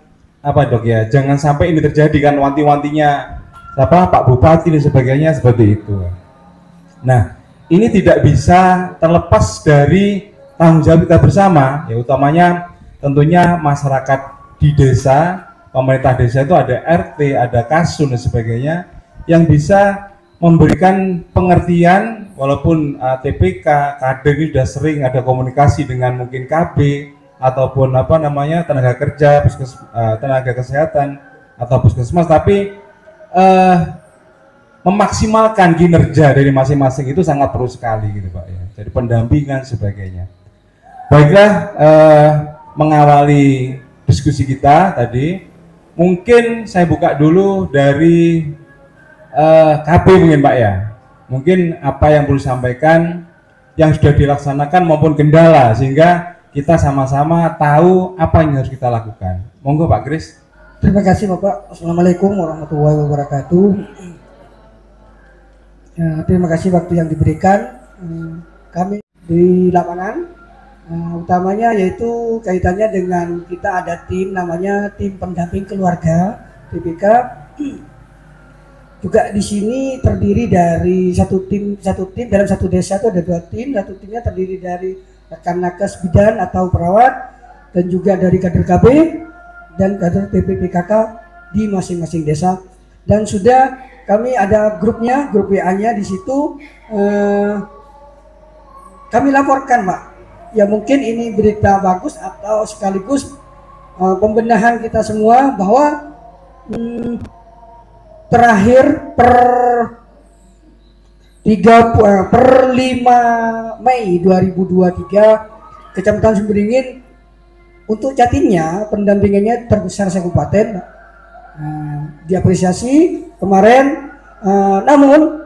Dok ya, jangan sampai ini terjadi kan wanti-wantinya Pak Bupati dan sebagainya seperti itu. Nah, ini tidak bisa terlepas dari tanggung jawab kita bersama, ya utamanya tentunya masyarakat di desa, pemerintah desa itu ada RT, ada Kasum dan sebagainya yang bisa memberikan pengertian walaupun TPK, kader ini sudah sering ada komunikasi dengan mungkin KB ataupun tenaga kerja, tenaga kesehatan atau puskesmas, tapi memaksimalkan kinerja dari masing-masing itu sangat perlu sekali gitu Pak ya. Jadi pendampingan sebagainya. Baiklah, mengawali diskusi kita tadi, mungkin saya buka dulu dari KB mungkin Pak ya. Mungkin apa yang perlu disampaikan yang sudah dilaksanakan maupun kendala sehingga kita sama-sama tahu apa yang harus kita lakukan. Monggo Pak Kris. Terima kasih Bapak. Assalamualaikum warahmatullahi wabarakatuh. Ya, terima kasih waktu yang diberikan kami di lapangan. Utamanya yaitu kaitannya dengan kita ada tim namanya tim pendamping keluarga TPK. Juga di sini terdiri dari satu tim dalam satu desa itu ada 2 tim. Satu timnya terdiri dari rekan nakes bidan atau perawat dan juga dari kader KB dan kader TPPKK di masing-masing desa. Dan sudah kami ada grupnya, grup WA-nya di situ kami laporkan Pak. Ya mungkin ini berita bagus atau sekaligus pembenahan kita semua bahwa terakhir per 5 Mei 2023 Kecamatan Sumberingin untuk Catimnya pendampingannya terbesar sekabupaten. Diapresiasi kemarin, namun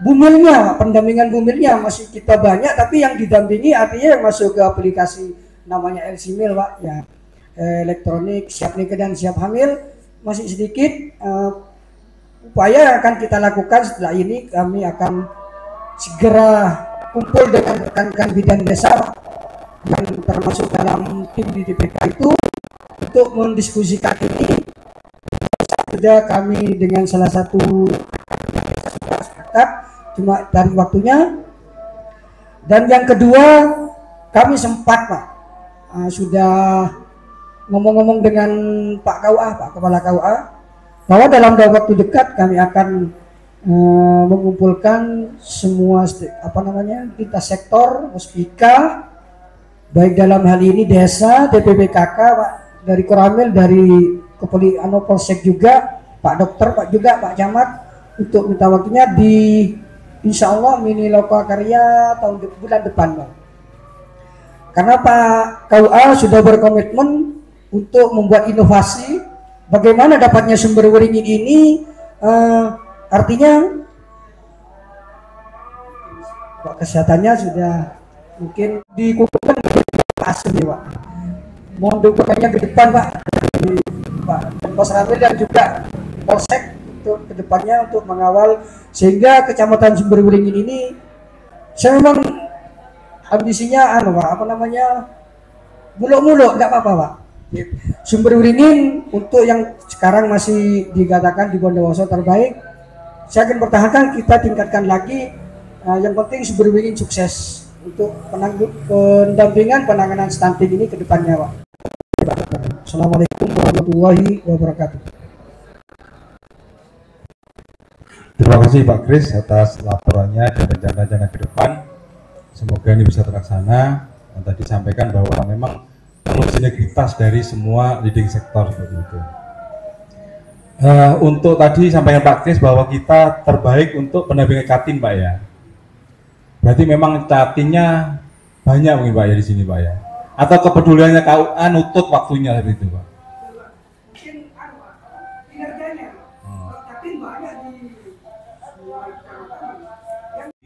bumilnya, pendampingan bumilnya masih kita banyak, tapi yang didampingi artinya yang masuk ke aplikasi namanya LCMIL Pak ya, elektronik siap nikah dan siap hamil masih sedikit. Upaya yang akan kita lakukan setelah ini, kami akan segera kumpul dengan rekan-rekan bidan desa yang termasuk dalam tim di DPK itu untuk mendiskusikan ini. Sudah kami dengan salah satu sepakat cuma dari waktunya. Dan yang kedua, kami sempat Pak sudah ngomong-ngomong dengan Pak KUA, Pak Kepala KUA, bahwa dalam waktu dekat kami akan mengumpulkan semua lintas sektor, Muspika, baik dalam hal ini desa, DPPKK, Pak dari Koramil, dari Polsek juga, Pak Dokter, Pak juga, Pak Camat, untuk minta waktunya di Insya Allah mini lokakarya bulan depan, Pak. Karena Pak KUA sudah berkomitmen untuk membuat inovasi bagaimana dapatnya sumber beringin ini, artinya Pak kesehatannya sudah mungkin dikumpulkan asli Pak. Mohon dukungannya ke depan Pak, Pak Pos Ramil dan juga Polsek untuk kedepannya untuk mengawal sehingga Kecamatan Sumber Beringin ini saya memang ambisinya muluk-muluk, nggak apa-apa Pak. Sumber Beringin untuk yang sekarang masih dikatakan di Bondowoso terbaik, saya akan pertahankan, kita tingkatkan lagi. Yang penting Sumber Beringin sukses untuk pendampingan penanganan stunting ini ke depannya Pak. Assalamualaikum warahmatullahi wabarakatuh. Terima kasih Pak Kris atas laporannya dan rencana-rencana ke depan. Semoga ini bisa terlaksana. Yang tadi sampaikan bahwa memang perlu sinergitas dari semua leading sektor seperti itu. Untuk tadi sampaikan Pak Kris bahwa kita terbaik untuk pendampingan Katin Pak ya. Berarti memang Katinnya banyak mungkin Pak ya di sini Pak ya. Atau kepeduliannya KUA nutut waktunya seperti itu Pak.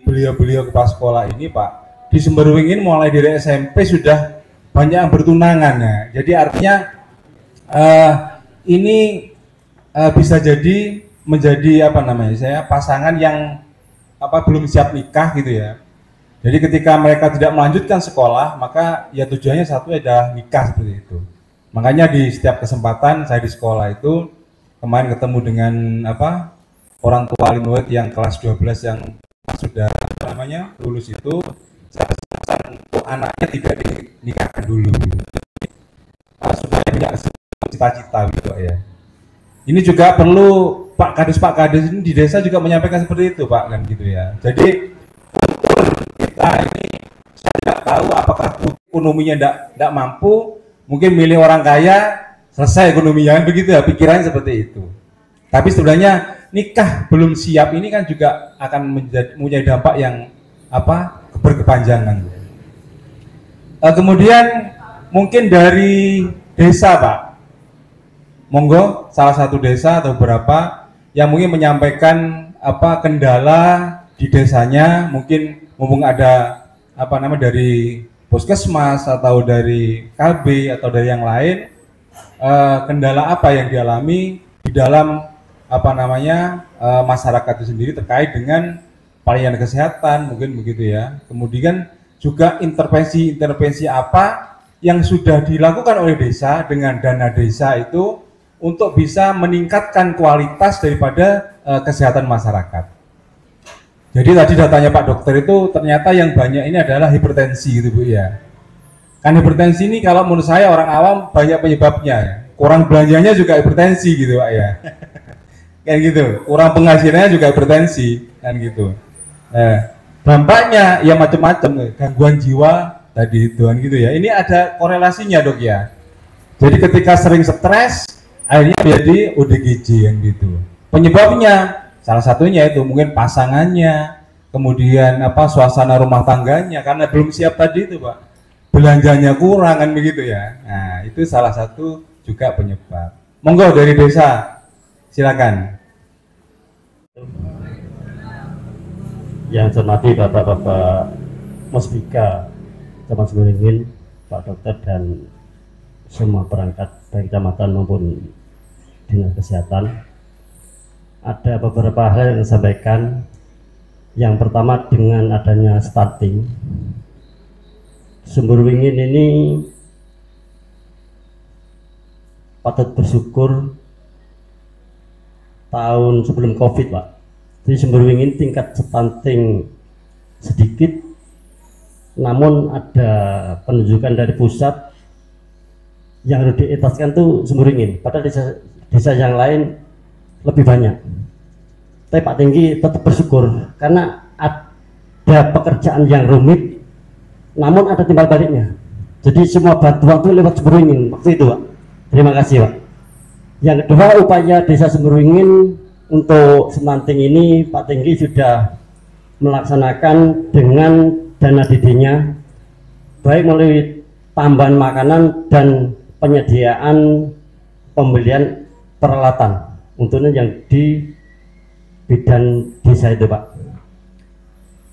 Beliau-beliau kepala sekolah ini Pak di Sumber Beringin mulai dari SMP sudah banyak yang bertunangan ya. Jadi artinya ini bisa jadi menjadi pasangan yang belum siap nikah gitu ya. Jadi ketika mereka tidak melanjutkan sekolah, maka ya tujuannya satu adalah nikah seperti itu. Makanya di setiap kesempatan saya di sekolah itu kemarin ketemu dengan orang tua wali murid yang kelas 12 yang sudah lulus itu, saya untuk anaknya tidak dinikahkan dulu gitu. Supaya punya cita-cita gitu ya. Ini juga perlu Pak Kades ini di desa juga menyampaikan seperti itu Pak, kan gitu ya. Jadi kita ini saya tidak tahu apakah ekonominya tidak mampu, mungkin milih orang kaya selesai ekonominya, begitu ya, pikirannya seperti itu. Tapi sebenarnya nikah belum siap ini kan juga akan mempunyai dampak yang berkepanjangan. Kemudian mungkin dari desa Pak, monggo salah satu desa atau beberapa yang mungkin menyampaikan kendala di desanya, mungkin mumpung ada dari puskesmas atau dari KB atau dari yang lain, kendala apa yang dialami di dalam masyarakat itu sendiri terkait dengan pelayanan kesehatan, mungkin begitu ya. Kemudian juga intervensi apa yang sudah dilakukan oleh desa dengan dana desa itu untuk bisa meningkatkan kualitas daripada kesehatan masyarakat. Jadi tadi datanya Pak Dokter itu ternyata yang banyak ini adalah hipertensi gitu Bu ya. Kan hipertensi ini kalau menurut saya orang awam banyak penyebabnya. Kurang belanjanya juga hipertensi gitu Pak ya. Kan gitu. Kurang penghasilannya juga hipertensi kan gitu. Dampaknya ya macam-macam, gangguan jiwa tadi itu kan gitu ya. Ini ada korelasinya Dok ya. Jadi ketika sering stres akhirnya jadi ODGJ yang gitu. Penyebabnya salah satunya itu mungkin pasangannya, kemudian suasana rumah tangganya karena belum siap tadi itu Pak. Belanjanya kurang kan begitu ya. Nah, itu salah satu juga penyebab. Monggo dari desa. Silakan. Yang saya hormati Bapak-bapak Muspika, Kecamatan Sumber Beringin, Pak Dokter dan semua perangkat baik kecamatan maupun dinas kesehatan. Ada beberapa hal yang disampaikan. Yang pertama dengan adanya stunting, Sumberwingin ini patut bersyukur tahun sebelum COVID, Pak. Jadi Sumberwingin tingkat stunting sedikit, namun ada penunjukan dari pusat yang harus dietaskan tuh Sumberwingin. Padahal desa yang lain lebih banyak. Tapi Pak Tinggi tetap bersyukur karena ada pekerjaan yang rumit, namun ada timbal baliknya. Jadi semua bantuan itu lewat Sumberwingin waktu itu, Pak. Terima kasih, Pak. Yang kedua, upaya Desa Sumberwingin untuk stunting ini Pak Tinggi sudah melaksanakan dengan dana DD-nya, baik melalui tambahan makanan dan penyediaan pembelian peralatan untuknya yang di bidan desa itu, Pak.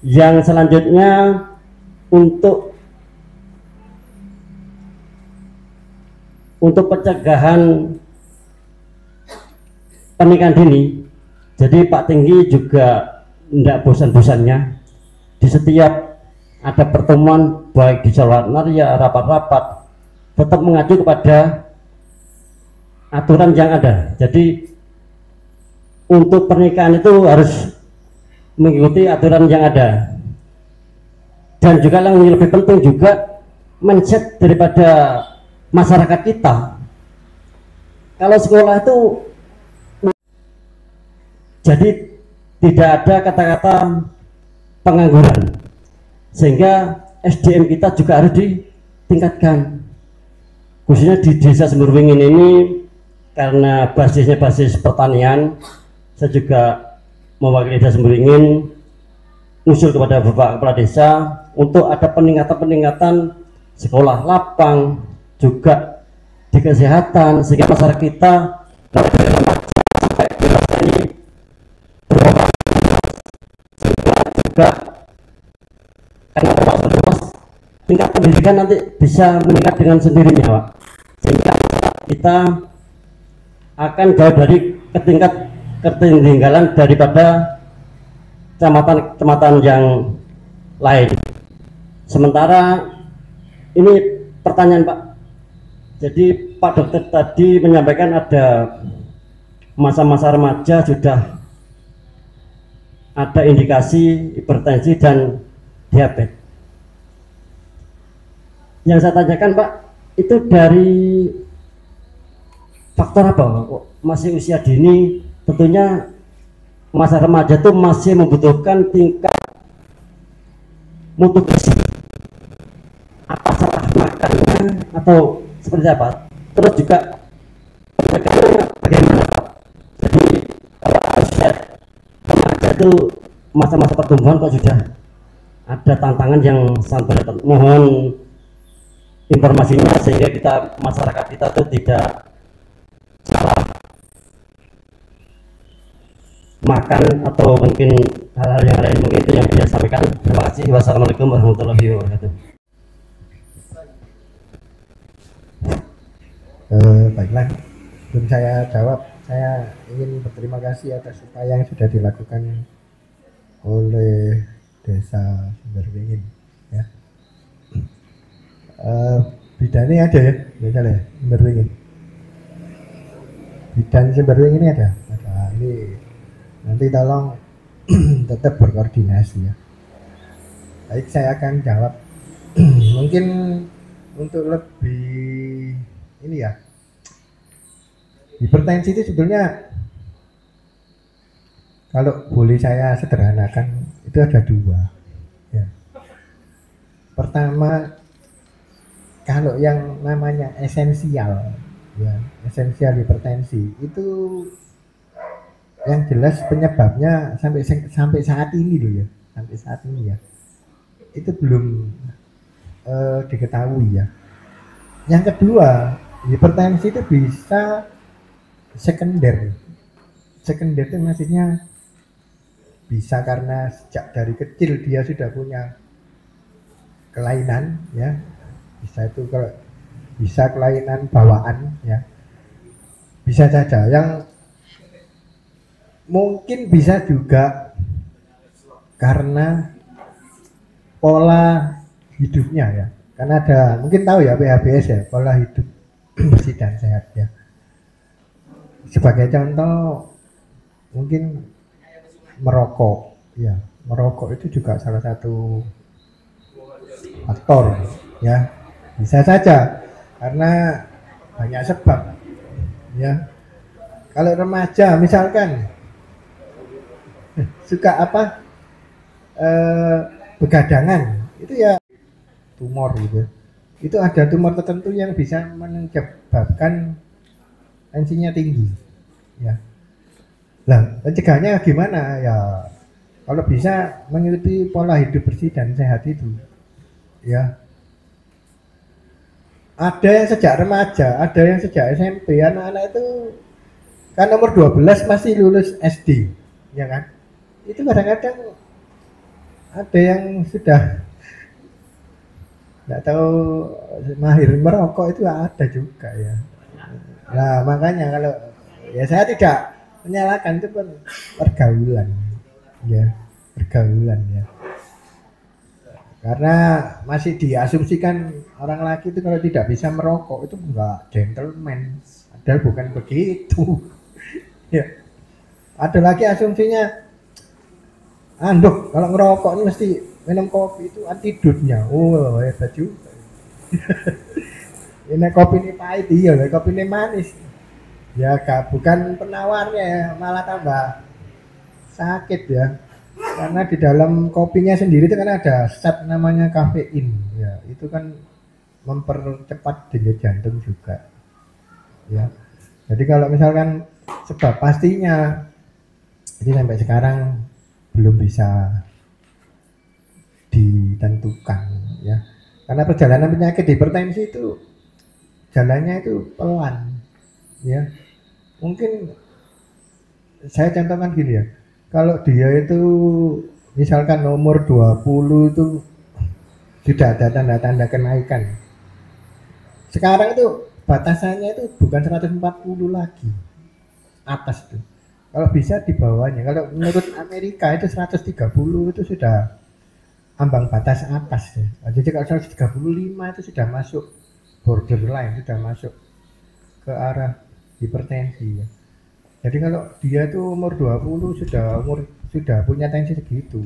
Yang selanjutnya untuk pencegahan pernikahan dini, jadi Pak Tinggi juga tidak bosan-bosannya di setiap ada pertemuan baik di Salwarnaria, rapat-rapat, tetap mengacu kepada aturan yang ada. Jadi untuk pernikahan itu harus mengikuti aturan yang ada. Dan juga yang lebih penting juga mindset daripada masyarakat kita. Kalau sekolah itu jadi tidak ada kata-kata pengangguran, sehingga SDM kita juga harus ditingkatkan, khususnya di Desa Sumberwingin ini karena basisnya basis pertanian. Saya juga mewakili Desa Sumberwingin usul kepada Bapak Kepala Desa untuk ada peningkatan sekolah lapang, juga di kesehatan, sehingga masyarakat kita sampai dewasa ini juga karena luas tingkat pendidikan nanti bisa meningkat dengan sendirinya, Pak. Sehingga kita akan jauh dari ketinggalan daripada kecamatan yang lain. Sementara ini pertanyaan, Pak. Jadi Pak Dokter tadi menyampaikan ada masa-masa remaja sudah ada indikasi hipertensi dan diabetes. Yang saya tanyakan, Pak, itu dari faktor apa? Masih usia dini, tentunya masa remaja itu masih membutuhkan tingkat mutu gizi. Apa salah makannya atau seperti apa? Terus juga bagaimana, Pak? Jadi kalau usia remaja itu masa-masa pertumbuhan kok sudah ada tantangan yang sangat berat. Mohon informasinya sehingga masyarakat kita tuh tidak salah makan atau mungkin hal-hal yang lain. Mungkin itu yang bisa sampaikan. Terima kasih. Wassalamualaikum warahmatullahi wabarakatuh. Baiklah, sebelum saya jawab, saya ingin berterima kasih atas upaya yang sudah dilakukan oleh Desa Sumberwingin, ya. Bidannya ada ya, misalnya Sumberwingin. Bidan Sumberwingin ini ada. Ini nanti tolong tetap berkoordinasi, ya. Baik, saya akan jawab. Mungkin untuk lebih ini ya, hipertensi itu sebetulnya kalau boleh saya sederhanakan itu ada dua, ya. Pertama, kalau yang namanya esensial, ya, esensial hipertensi itu yang jelas penyebabnya sampai saat ini loh, ya, sampai saat ini, ya, itu belum diketahui, ya. Yang kedua, hipertensi itu bisa sekunder. Sekunder itu maksudnya bisa karena sejak dari kecil dia sudah punya kelainan, ya. Bisa kelainan bawaan, ya. Bisa saja. Yang mungkin bisa juga karena pola hidupnya, ya. Kan ada, mungkin tahu ya PHBS ya, pola hidup bersih dan sehat ya. Sebagai contoh mungkin merokok, ya merokok itu juga salah satu faktor ya, bisa saja karena banyak sebab ya. Kalau remaja misalkan suka apa begadangan itu ya tumor gitu, itu ada tumor tertentu yang bisa menyebabkan tensinya tinggi ya. Lah pencegahannya gimana ya, kalau bisa mengikuti pola hidup bersih dan sehat itu ya. Ada yang sejak remaja, ada yang sejak SMP. Anak-anak itu kan nomor 12 masih lulus SD ya kan, itu kadang-kadang ada yang sudah nggak tahu mahir merokok, itu ada juga ya. Nah makanya kalau ya saya tidak menyalahkan, itu pun pergaulan ya, pergaulan ya. Karena masih diasumsikan orang laki itu kalau tidak bisa merokok itu enggak gentleman, padahal bukan begitu. Ya. Ada lagi asumsinya, anduk kalau ngerokok ini mesti minum kopi itu antidotnya. Oh hebat juga. Ini kopi ini pahit, iya, kopi ini manis. Ya bukan penawarnya ya, malah tambah sakit ya. Karena di dalam kopinya sendiri itu kan ada zat namanya kafein ya, itu kan mempercepat denyut jantung juga ya. Jadi kalau misalkan sebab pastinya ini sampai sekarang belum bisa ditentukan ya, karena perjalanan penyakit hipertensi itu jalannya itu pelan ya. Mungkin saya contohkan gini ya, kalau dia itu misalkan nomor 20 itu sudah ada tanda-tanda kenaikan. Sekarang itu batasannya itu bukan 140 lagi atas itu. Kalau bisa di bawahnya. Kalau menurut Amerika itu 130 itu sudah ambang batas atas ya. Jadi kalau 135 itu sudah masuk borderline, sudah masuk ke arah hipertensi ya. Jadi kalau dia tuh umur 20 sudah punya tensi segitu,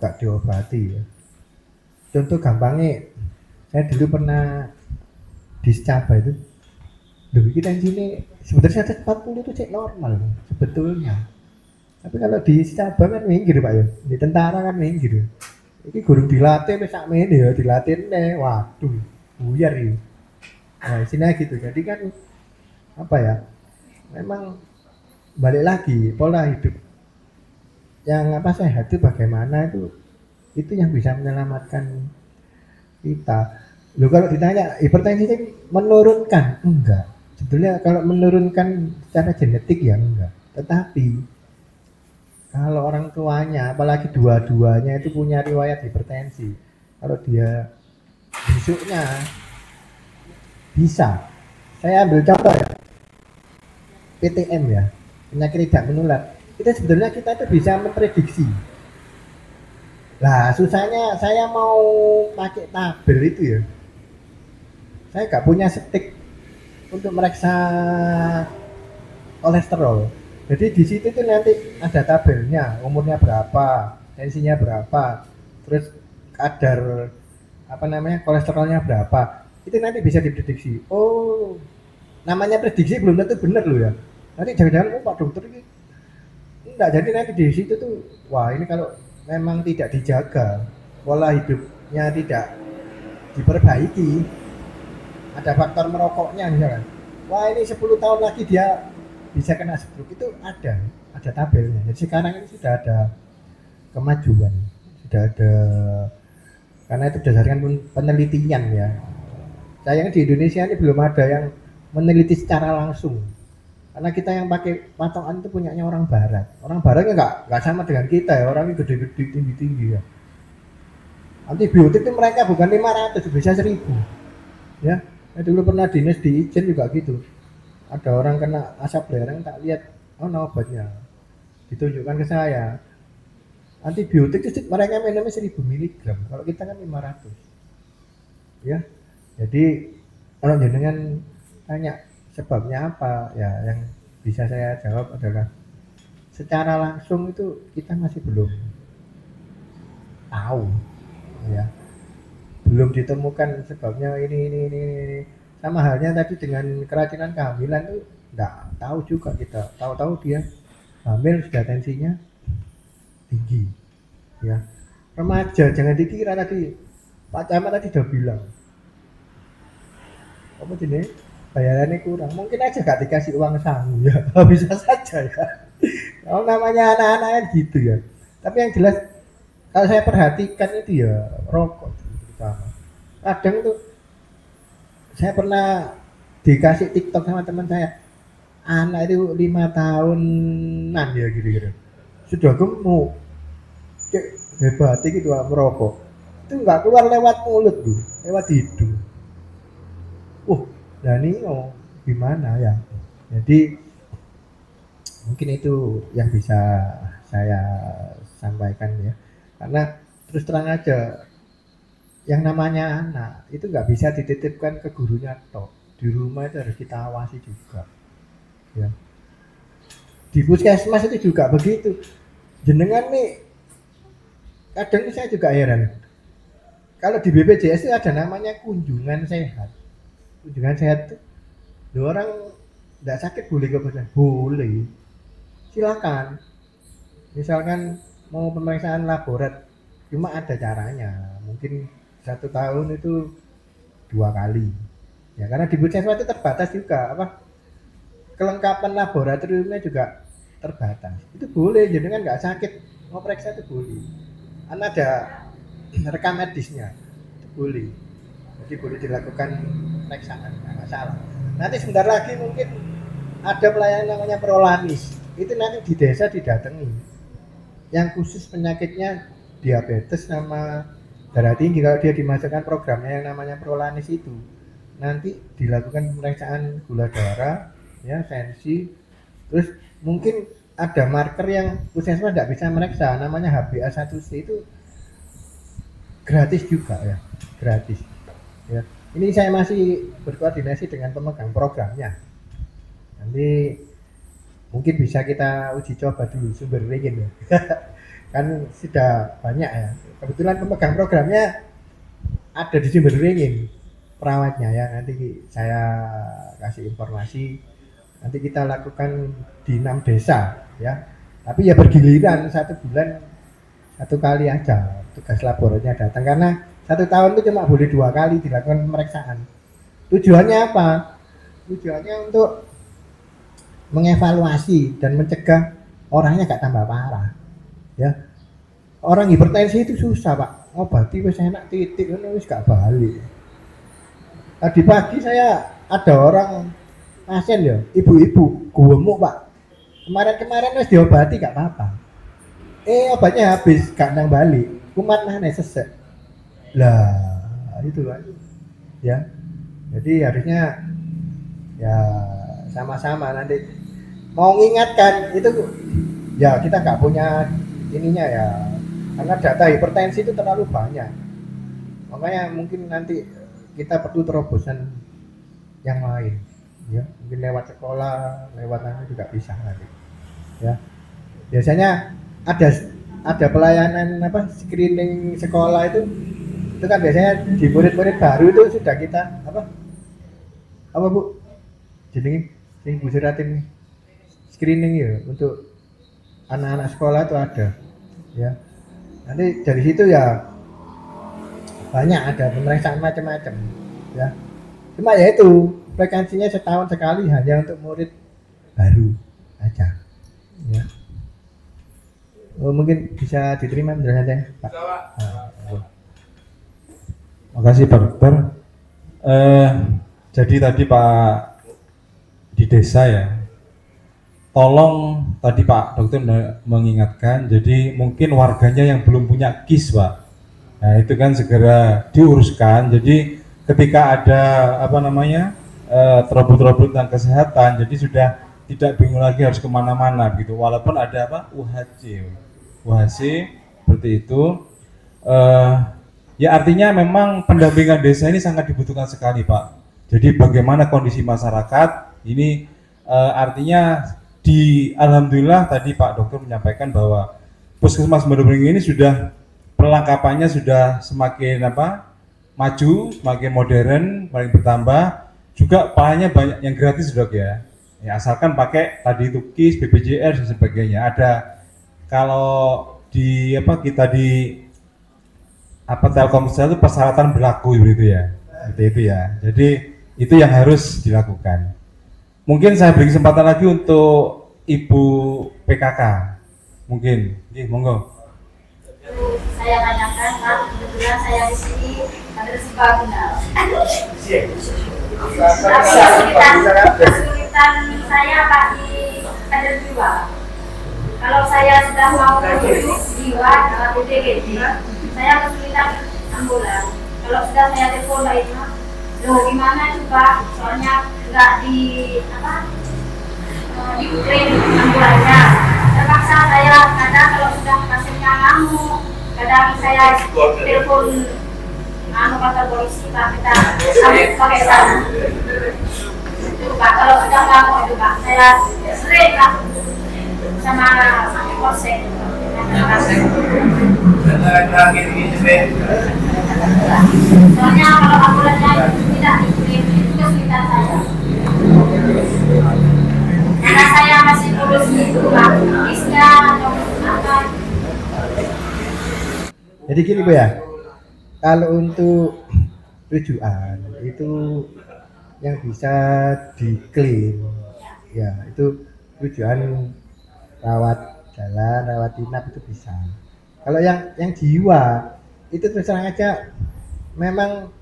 nggak diobati ya. Contoh gampangnya, saya dulu pernah discaba itu, loh ini tensi ini sebenarnya 140 itu cek normal sebetulnya. Tapi kalau discaba kan minggir Pak ya, di tentara kan minggir. Ini gurung dilatih sak mene ya, dilatih nih, waduh, buyar ya. Nah sini gitu, jadi kan apa ya, memang balik lagi pola hidup yang apa sehat itu bagaimana, itu yang bisa menyelamatkan kita. Loh kalau ditanya hipertensi itu menurunkan, enggak. Sebetulnya kalau menurunkan secara genetik ya enggak. Tetapi kalau orang tuanya, apalagi dua-duanya itu punya riwayat hipertensi, kalau dia besoknya bisa. Saya ambil contoh ya, PTM ya, penyakit tidak menular. Itu sebenarnya kita itu bisa memprediksi. Lah susahnya saya mau pakai tabel itu ya, saya nggak punya stick untuk meriksa kolesterol. Jadi di situ tuh nanti ada tabelnya, umurnya berapa, tensinya berapa, terus kadar apa namanya kolesterolnya berapa. Itu nanti bisa diprediksi. Oh, namanya prediksi belum tentu benar loh ya. Nanti jangan-jangan Pak dokter ini enggak, jadi nanti di situ tuh wah ini kalau memang tidak dijaga, pola hidupnya tidak diperbaiki, ada faktor merokoknya misalkan, wah ini 10 tahun lagi dia bisa kena stroke, itu ada tabelnya. Jadi sekarang ini sudah ada kemajuan, sudah ada, karena itu berdasarkan penelitian ya. Sayangnya di Indonesia ini belum ada yang meneliti secara langsung, karena kita yang pakai patokan itu punyanya orang barat. Orang barat nggak sama dengan kita ya, orangnya gede-gede, tinggi-tinggi ya. Antibiotik itu mereka bukan 500, bisa 1000 ya. Saya dulu pernah dinas di Ijen juga gitu, ada orang kena asap belerang, tak lihat, oh no, obatnya ditunjukkan ke saya. Antibiotik itu mereka minumnya 1000 mg, kalau kita kan 500. ya. Jadi kalau jenengan tanya sebabnya apa, ya yang bisa saya jawab adalah secara langsung itu kita masih belum tahu, ya, belum ditemukan sebabnya ini. Sama halnya tadi dengan keracunan kehamilan tuh nggak tahu juga kita, tahu-tahu dia hamil sudah tensinya tinggi, ya. Remaja jangan dikira, tadi Pak Camat tadi udah bilang apa jenis bayarannya kurang, mungkin aja gak dikasih uang sangu, ya. Bisa saja, ya. Kalau namanya anak-anak gitu, ya. Tapi yang jelas kalau saya perhatikan itu ya rokok terutama. Kadang tuh saya pernah dikasih TikTok sama teman saya, anak itu 5 tahunan ya gitu sudah gemuk, hebat gitu merokok, itu nggak keluar lewat mulut tuh, lewat hidung. Nah ini gimana ya? Jadi mungkin itu yang bisa saya sampaikan, ya. Karena terus terang aja, yang namanya anak itu nggak bisa dititipkan ke gurunya toh, di rumah itu harus kita awasi juga, ya. Di puskesmas itu juga begitu. Jenengan nih, kadang saya juga heran, kalau di BPJS itu ada namanya kunjungan sehat. Kunjungan sehat itu orang nggak sakit boleh ke puskesmas? Boleh, silakan. Misalkan mau pemeriksaan laborat, cuma ada caranya, mungkin 1 tahun itu 2 kali, ya, karena di puskesmas itu terbatas juga, kelengkapan laboratoriumnya juga terbatas. Itu boleh, jadi kan nggak sakit mau periksa itu boleh, karena ada rekam medisnya, itu boleh, jadi boleh dilakukan pemeriksaan, nggak masalah. Nanti sebentar lagi mungkin ada pelayanan namanya prolanis, itu nanti di desa didatangi, yang khusus penyakitnya diabetes sama darah tinggi. Kalau dia dimasukkan programnya yang namanya prolanis itu, nanti dilakukan pemeriksaan gula darah, ya, tensi, terus mungkin ada marker yang puskesmas tidak bisa meriksa, namanya HbA1c, itu gratis juga, ya, gratis, ya. Ini saya masih berkoordinasi dengan pemegang programnya, nanti mungkin bisa kita uji coba dulu sumber ringin, ya. Kan sudah banyak, ya, kebetulan pemegang programnya ada di sumber ringin perawatnya, ya. Nanti saya kasih informasi, nanti kita lakukan di 6 desa, ya, tapi ya bergiliran, 1 bulan 1 kali aja tugas labornya datang, karena 1 tahun itu cuma boleh 2 kali dilakukan pemeriksaan. Tujuannya apa? Tujuannya untuk mengevaluasi dan mencegah orangnya gak tambah parah, ya. Orang hipertensi itu susah, Pak, ngobati wis enak titik ngono wis gak balik. Tadi pagi saya ada orang pasien, ya, ibu-ibu gemuk, Pak, kemarin wis diobati gak apa-apa, obatnya habis gak nang balik, kumat mana sesek lah, itu kan, ya. Jadi harusnya ya sama-sama nanti mau mengingatkan itu, ya, kita nggak punya ininya, ya, karena data hipertensi itu terlalu banyak, makanya mungkin nanti kita perlu terobosan yang lain, ya, mungkin lewat sekolah, lewat nanti juga bisa nanti, ya. Biasanya ada pelayanan screening sekolah itu kan biasanya di murid-murid baru itu sudah kita apa Bu jenenge sing Bu Siratin screening, ya, untuk anak-anak sekolah itu ada, ya. Nanti dari situ ya banyak ada pemeriksaan macam-macam, ya. Cuma ya itu frekuensinya setahun sekali, hanya untuk murid baru aja, ya. Mungkin bisa diterima penjelasannya, Pak. Makasih Pak Dokter. Jadi tadi Pak di desa, ya, tolong tadi Pak Dokter mengingatkan, jadi mungkin warganya yang belum punya KIS, Pak. Nah itu kan segera diuruskan. Jadi ketika ada terobot-terobot tentang kesehatan, jadi sudah tidak bingung lagi harus kemana-mana gitu. Walaupun ada UHC seperti itu. Ya artinya memang pendampingan desa ini sangat dibutuhkan sekali Pak. Jadi bagaimana kondisi masyarakat ini artinya alhamdulillah tadi Pak Dokter menyampaikan bahwa Puskesmas Merbring ini sudah perlengkapannya sudah semakin maju, semakin modern, paling bertambah. Juga pelayanannya banyak yang gratis Dok ya. Ya asalkan pakai tadi itu KIS, BPJS dan sebagainya. Ada kalau di kita di Telkomsel itu persyaratan berlaku begitu ya. Itu ya. Jadi itu yang harus dilakukan. Mungkin saya beri kesempatan lagi untuk Ibu PKK. Mungkin, monggo. Saya tanyakan Pak, kebetulan saya di sini kader Sukabumi. Kesulitan saya Pak di kader jiwa. Kalau saya sudah mau menuju jiwa dalam BPJS, saya kesulitan ambulan. Kalau sudah saya telepon Mbak Isma, loh gimana coba? Soalnya nggak di klaim ambulannya. Terpaksa saya kadang kalau sudah pasiennya ngamuk, kadang saya telepon kantor polisi Pak, kita pakai sana. Itu Pak, kalau sudah ngamuk itu Pak, saya sering Pak sama polsek. Soalnya kalau ambulannya tidak diklaim itu kesulitan saya. Karena saya masih kurus itu Pak, isnya atau apa. Jadi gini Bu ya, kalau untuk rujukan itu yang bisa diklaim ya itu rujukan rawat jalan, rawat inap itu bisa. Kalau yang jiwa itu terus terang aja memang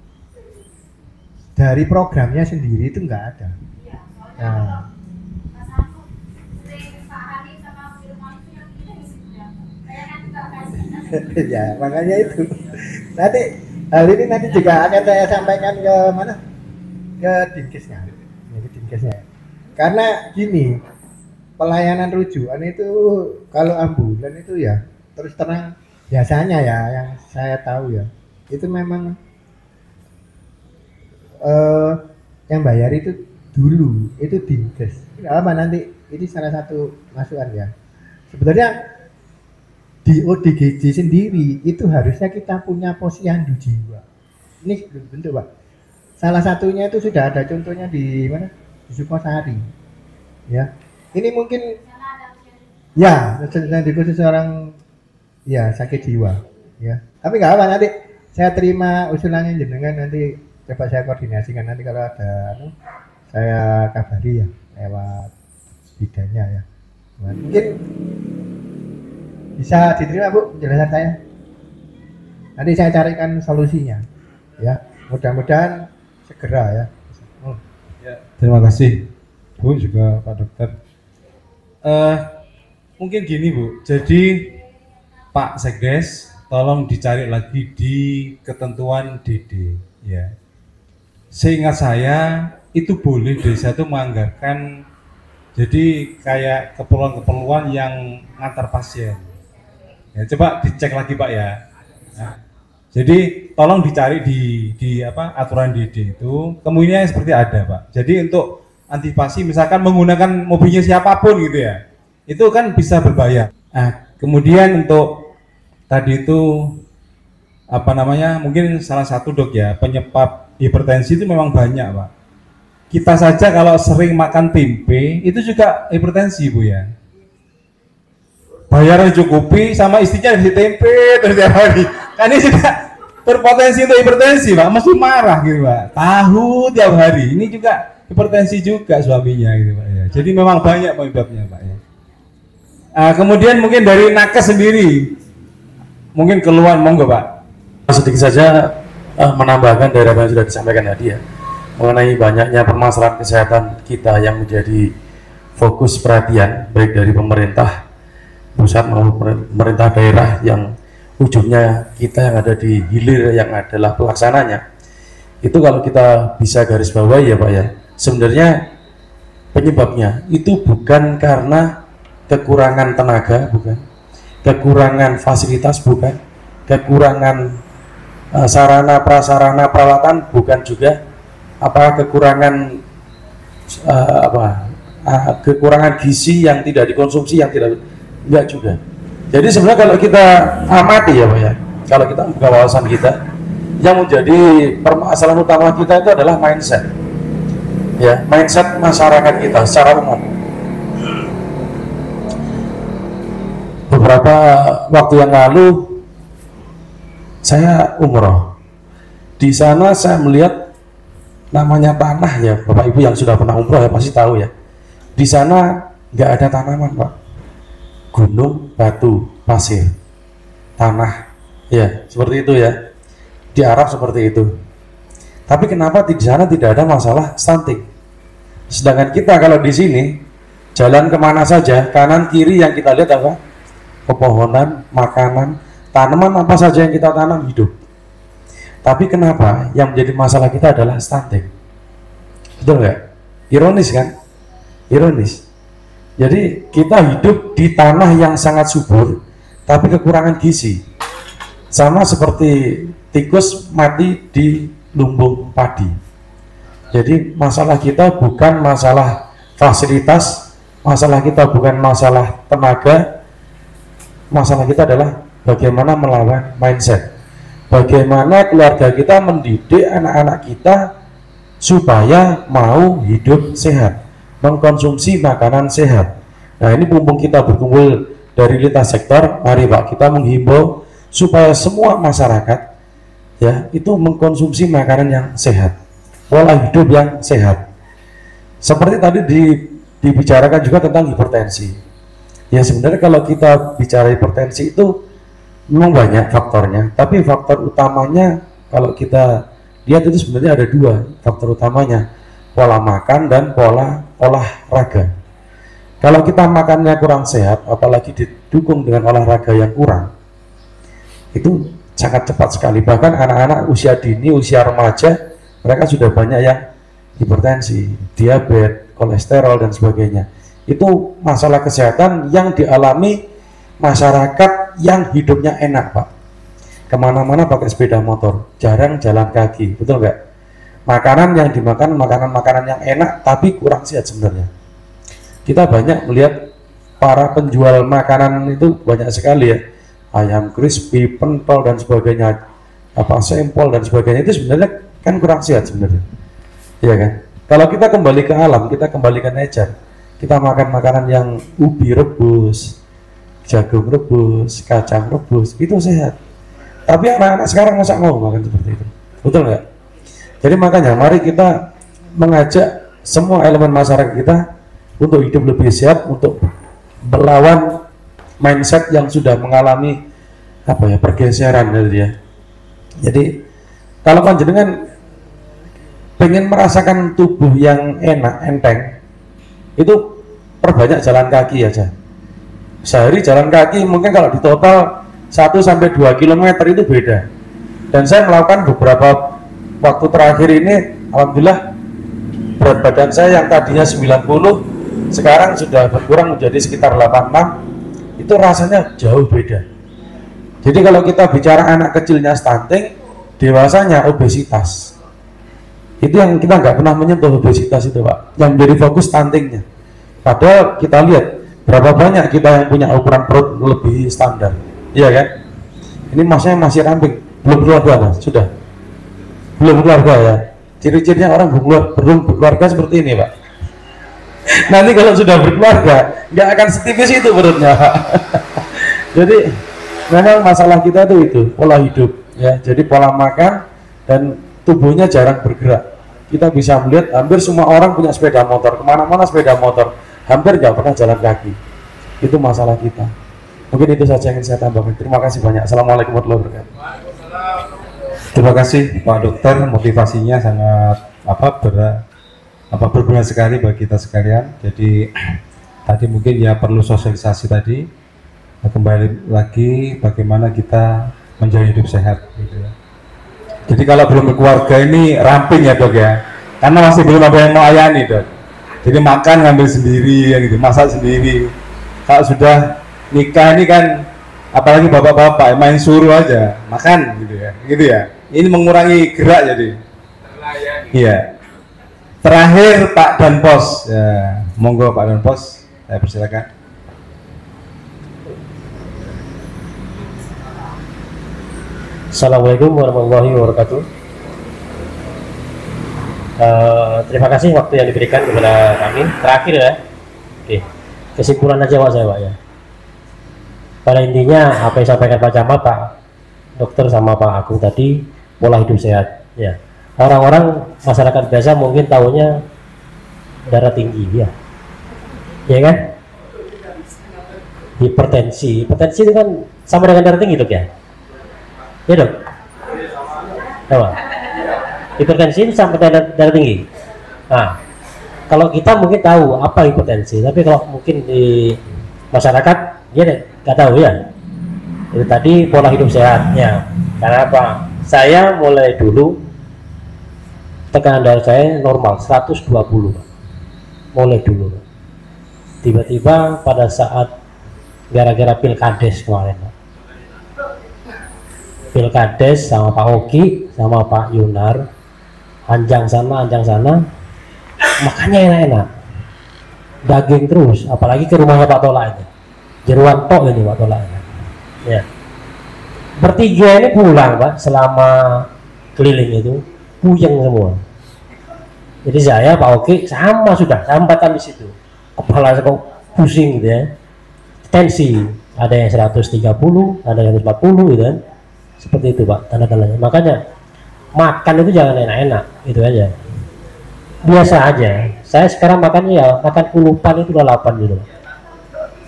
dari programnya sendiri itu enggak ada. Nah, ya makanya itu nanti hal ini nanti juga akan saya sampaikan ke mana, ke Dinkesnya, karena gini, pelayanan rujukan itu kalau ambulan itu ya terus terang biasanya ya yang saya tahu ya itu memang yang bayar itu dulu itu Dinkes. Apa nanti ini salah satu masukan ya, sebenarnya di ODGJ sendiri itu harusnya kita punya posyandu jiwa. Ini bentuk Pak. Salah satunya itu sudah ada contohnya di mana? Di Sukosari. Ya. Ini mungkin ya di khusus orang ya sakit jiwa. Ya. Tapi nggak apa, nanti saya terima usulannya jenengan, nanti coba saya koordinasikan, nanti kalau ada saya kabari ya lewat bidangnya ya. Mungkin bisa diterima Bu penjelasan saya. Nanti saya carikan solusinya. Ya, mudah-mudahan segera ya. Ya, terima kasih Bu juga Pak Dokter. Mungkin gini Bu, jadi Pak Sekdes tolong dicari lagi di ketentuan DD ya. Seingat saya itu boleh desa itu menganggarkan jadi kayak keperluan-keperluan yang ngantar pasien. Ya, coba dicek lagi Pak ya. Nah, jadi tolong dicari di aturan DD itu kemungkinannya seperti ada Pak. Jadi untuk antisipasi misalkan menggunakan mobilnya siapapun gitu ya, itu kan bisa berbayar. Nah, kemudian untuk tadi itu mungkin salah satu Dok ya, penyebab hipertensi itu memang banyak Pak. Kita saja kalau sering makan tempe itu juga hipertensi Bu ya. Bayaran cukupi sama istrinya di tempe terus tiap hari. Kan ini juga berpotensi untuk hipertensi Pak, mesti marah gitu Pak. Tahu tiap hari. Ini juga hipertensi juga suaminya gitu Pak ya. Jadi memang banyak penyebabnya Pak ya. Kemudian mungkin dari nakes sendiri mungkin keluhan, monggo Pak. Sedikit saja menambahkan dari apa yang sudah disampaikan tadi ya, mengenai banyaknya permasalahan kesehatan kita yang menjadi fokus perhatian baik dari pemerintah pusat maupun pemerintah daerah, yang ujungnya kita yang ada di hilir yang adalah pelaksananya. Itu kalau kita bisa garis bawahi ya Pak ya, sebenarnya penyebabnya itu bukan karena kekurangan tenaga, bukan kekurangan fasilitas, bukan kekurangan sarana prasarana peralatan, bukan juga kekurangan kekurangan gizi yang tidak dikonsumsi, yang enggak juga. Jadi sebenarnya kalau kita amati ya Pak ya, kalau kita buka wawasan kita, yang menjadi permasalahan utama kita itu adalah mindset, ya, mindset masyarakat kita secara umum. Beberapa waktu yang lalu saya umroh. Di sana saya melihat namanya tanah, ya Bapak Ibu yang sudah pernah umroh ya pasti tahu ya. Di sana nggak ada tanaman Pak, gunung, batu, pasir, tanah, ya seperti itu ya. Di Arab seperti itu. Tapi kenapa di sana tidak ada masalah stunting? Sedangkan kita kalau di sini jalan kemana saja, kanan kiri yang kita lihat apa? Pepohonan, makanan, tanaman apa saja yang kita tanam hidup. Tapi kenapa yang menjadi masalah kita adalah stunting? Betul nggak? Ironis kan? Ironis. Jadi kita hidup di tanah yang sangat subur, tapi kekurangan gizi. Sama seperti tikus mati di lumbung padi. Jadi masalah kita bukan masalah fasilitas, masalah kita bukan masalah tenaga, masalah kita adalah bagaimana melawan mindset. Bagaimana keluarga kita mendidik anak-anak kita supaya mau hidup sehat, mengkonsumsi makanan sehat. Nah ini mumpung kita berkumpul dari lintas sektor, mari Pak kita menghimbau supaya semua masyarakat ya itu mengkonsumsi makanan yang sehat, pola hidup yang sehat. Seperti tadi dibicarakan juga tentang hipertensi. Ya sebenarnya kalau kita bicara hipertensi itu memang banyak faktornya, tapi faktor utamanya kalau kita lihat itu sebenarnya ada dua faktor utamanya, pola makan dan pola olahraga. Kalau kita makannya kurang sehat, apalagi didukung dengan olahraga yang kurang, itu sangat cepat sekali. Bahkan anak-anak usia dini, usia remaja, mereka sudah banyak yang hipertensi, diabetes, kolesterol dan sebagainya. Itu masalah kesehatan yang dialami masyarakat yang hidupnya enak Pak, kemana-mana pakai sepeda motor, jarang jalan kaki, betul nggak? Makanan yang dimakan makanan-makanan yang enak tapi kurang sehat sebenarnya. Kita banyak melihat para penjual makanan itu banyak sekali ya, ayam crispy, pentol dan sebagainya, sempol dan sebagainya, itu sebenarnya kan kurang sehat sebenarnya, iya kan? Kalau kita kembali ke alam, kita kembali ke nature, kita makan makanan yang ubi rebus, jagung rebus, kacang rebus, itu sehat. Tapi anak-anak sekarang masa mau makan seperti itu, betul nggak? Jadi makanya mari kita mengajak semua elemen masyarakat kita untuk hidup lebih sehat, untuk melawan mindset yang sudah mengalami pergeseran dari dia. Jadi kalau panjenengan pengen merasakan tubuh yang enak, enteng, itu perbanyak jalan kaki aja. Sehari jalan kaki mungkin kalau di total 1-2 km itu beda. Dan saya melakukan beberapa waktu terakhir ini, alhamdulillah berat badan saya yang tadinya 90 sekarang sudah berkurang menjadi sekitar 86. Itu rasanya jauh beda. Jadi kalau kita bicara anak kecilnya stunting, dewasanya obesitas, itu yang kita nggak pernah menyentuh obesitas itu Pak, yang menjadi fokus stuntingnya. Padahal kita lihat berapa banyak kita yang punya ukuran perut lebih standar, iya kan? Ini masnya masih ramping, belum keluarga Mas? Sudah? Belum keluarga ya? Ciri-cirinya orang belum berkeluarga seperti ini Pak. Nanti kalau sudah berkeluarga nggak akan setipis itu perutnya Pak. Jadi memang masalah kita itu pola hidup ya, jadi pola makan dan tubuhnya jarang bergerak. Kita bisa melihat hampir semua orang punya sepeda motor, kemana-mana sepeda motor, hampir nggak pernah jalan kaki. Itu masalah kita. Mungkin itu saja yang ingin saya tambahkan. Terima kasih banyak. Assalamualaikum warahmatullahi wabarakatuh. Terima kasih Pak Dokter, motivasinya sangat berguna sekali bagi kita sekalian. Jadi tadi mungkin ya perlu sosialisasi tadi, kembali lagi bagaimana kita menjalani hidup sehat gitu ya. Jadi kalau belum berkeluarga ini ramping ya Dok ya, karena masih belum ada yang melayani Dok. Jadi makan ngambil sendiri ya gitu, masak sendiri. Kalau sudah nikah ini kan apalagi bapak-bapak main suruh aja makan gitu ya, Ini mengurangi gerak jadi. Iya. Terakhir Pak Danpos. Ya, monggo Pak Danpos, saya persilakan. Assalamualaikum warahmatullahi wabarakatuh. Terima kasih waktu yang diberikan kepada kami. Terakhir ya. Oke. Kesimpulan aja Pak saya Pak ya. Pada intinya apa yang disampaikan Pak Camat, Pak Dokter sama Pak Agung tadi, pola hidup sehat ya. Orang-orang masyarakat biasa mungkin tahunya darah tinggi ya. Ya kan? Hipertensi. Hipertensi itu kan sama dengan darah tinggi Dok ya? Ya Dok? Apa? Hipertensi ini sama dengan darah tinggi. Nah, kalau kita mungkin tahu apa hipertensi, tapi kalau mungkin di masyarakat dia nggak tahu ya. Itu tadi pola hidup sehatnya. Karena apa? Saya mulai dulu tekanan darah saya normal 120. Mulai dulu. Tiba-tiba pada saat gara-gara pilkades kemarin. Pilkades sama Pak Oki sama Pak Yunar, anjang sana, makanya enak-enak. Daging terus, apalagi ke rumahnya Pak Tola ini. Jeruan tok ini Pak Tola ini. Ya. Bertiga ini pulang Pak, selama keliling itu puyeng semua. Jadi saya Pak Oki sama sudah sambatan di situ. Kepala saya kok pusing gitu ya. Tensi ada yang 130, ada yang 140 gitu kan. Seperti itu Pak, tanda-tandanya. Makanya makan itu jangan enak-enak, itu aja. Biasa aja. Saya sekarang makannya ya makan kulupan itu udah 8 gitu.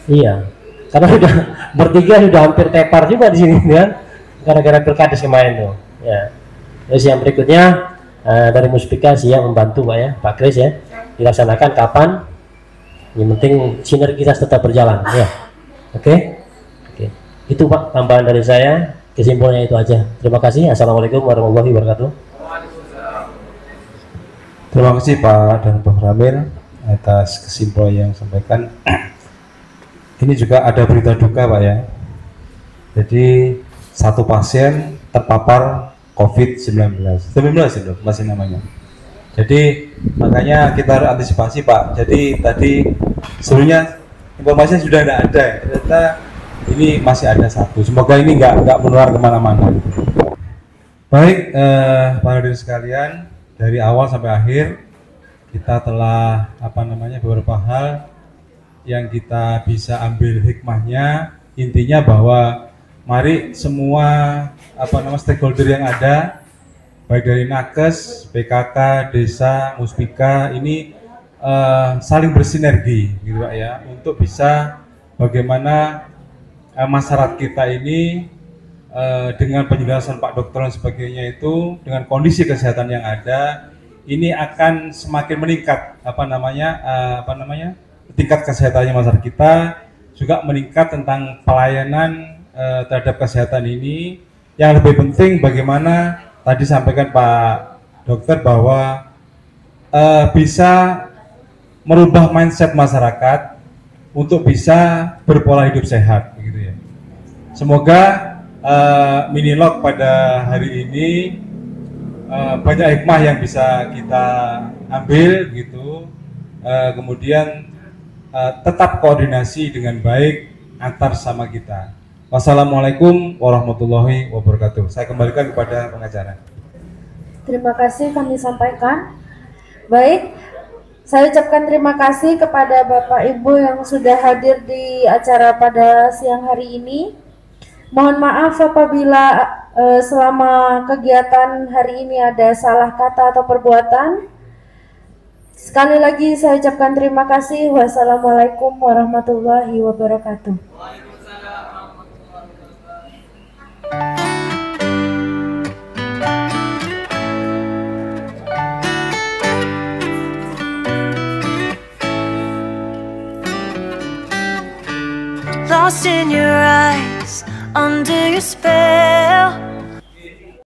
Iya. Karena sudah bertiga sudah hampir tepar juga di sini kan. Gara-gara pilkades kemarin tuh. Ya. Terus yang berikutnya dari Muspika siap membantu Pak ya, Pak Kris ya. Dilaksanakan kapan? Yang penting sinergitas tetap berjalan ya. Oke. Oke. Itu Pak tambahan dari saya. Kesimpulannya itu aja. Terima kasih. Assalamualaikum warahmatullahi wabarakatuh. Terima kasih Pak dan Pak Ramil atas kesimpulan yang disampaikan. Ini juga ada berita duka Pak ya. Jadi satu pasien terpapar COVID-19. 19 itu masih namanya. Jadi makanya kita harus antisipasi Pak. Jadi tadi sebenarnya informasinya sudah tidak ada. Ternyata ini masih ada satu. Semoga ini nggak menular kemana-mana. Baik, para hadirin sekalian, dari awal sampai akhir kita telah beberapa hal yang kita bisa ambil hikmahnya. Intinya bahwa mari semua stakeholder yang ada, baik dari Nakes, PKK, desa, Muspika ini saling bersinergi, gitu Pak ya, untuk bisa bagaimana masyarakat kita ini dengan penjelasan Pak Dokter dan sebagainya itu dengan kondisi kesehatan yang ada ini akan semakin meningkat tingkat kesehatannya masyarakat kita, juga meningkat tentang pelayanan terhadap kesehatan ini. Yang lebih penting bagaimana tadi sampaikan Pak Dokter bahwa bisa merubah mindset masyarakat untuk bisa berpola hidup sehat, begitu ya. Semoga minilog pada hari ini banyak hikmah yang bisa kita ambil, gitu. Kemudian tetap koordinasi dengan baik antar sama kita. Wassalamualaikum warahmatullahi wabarakatuh. Saya kembalikan kepada pengacara. Terima kasih kami sampaikan. Baik. Saya ucapkan terima kasih kepada Bapak Ibu yang sudah hadir di acara pada siang hari ini. Mohon maaf apabila selama kegiatan hari ini ada salah kata atau perbuatan. Sekali lagi saya ucapkan terima kasih. Wassalamualaikum warahmatullahi wabarakatuh. Lost in your eyes, under your spell.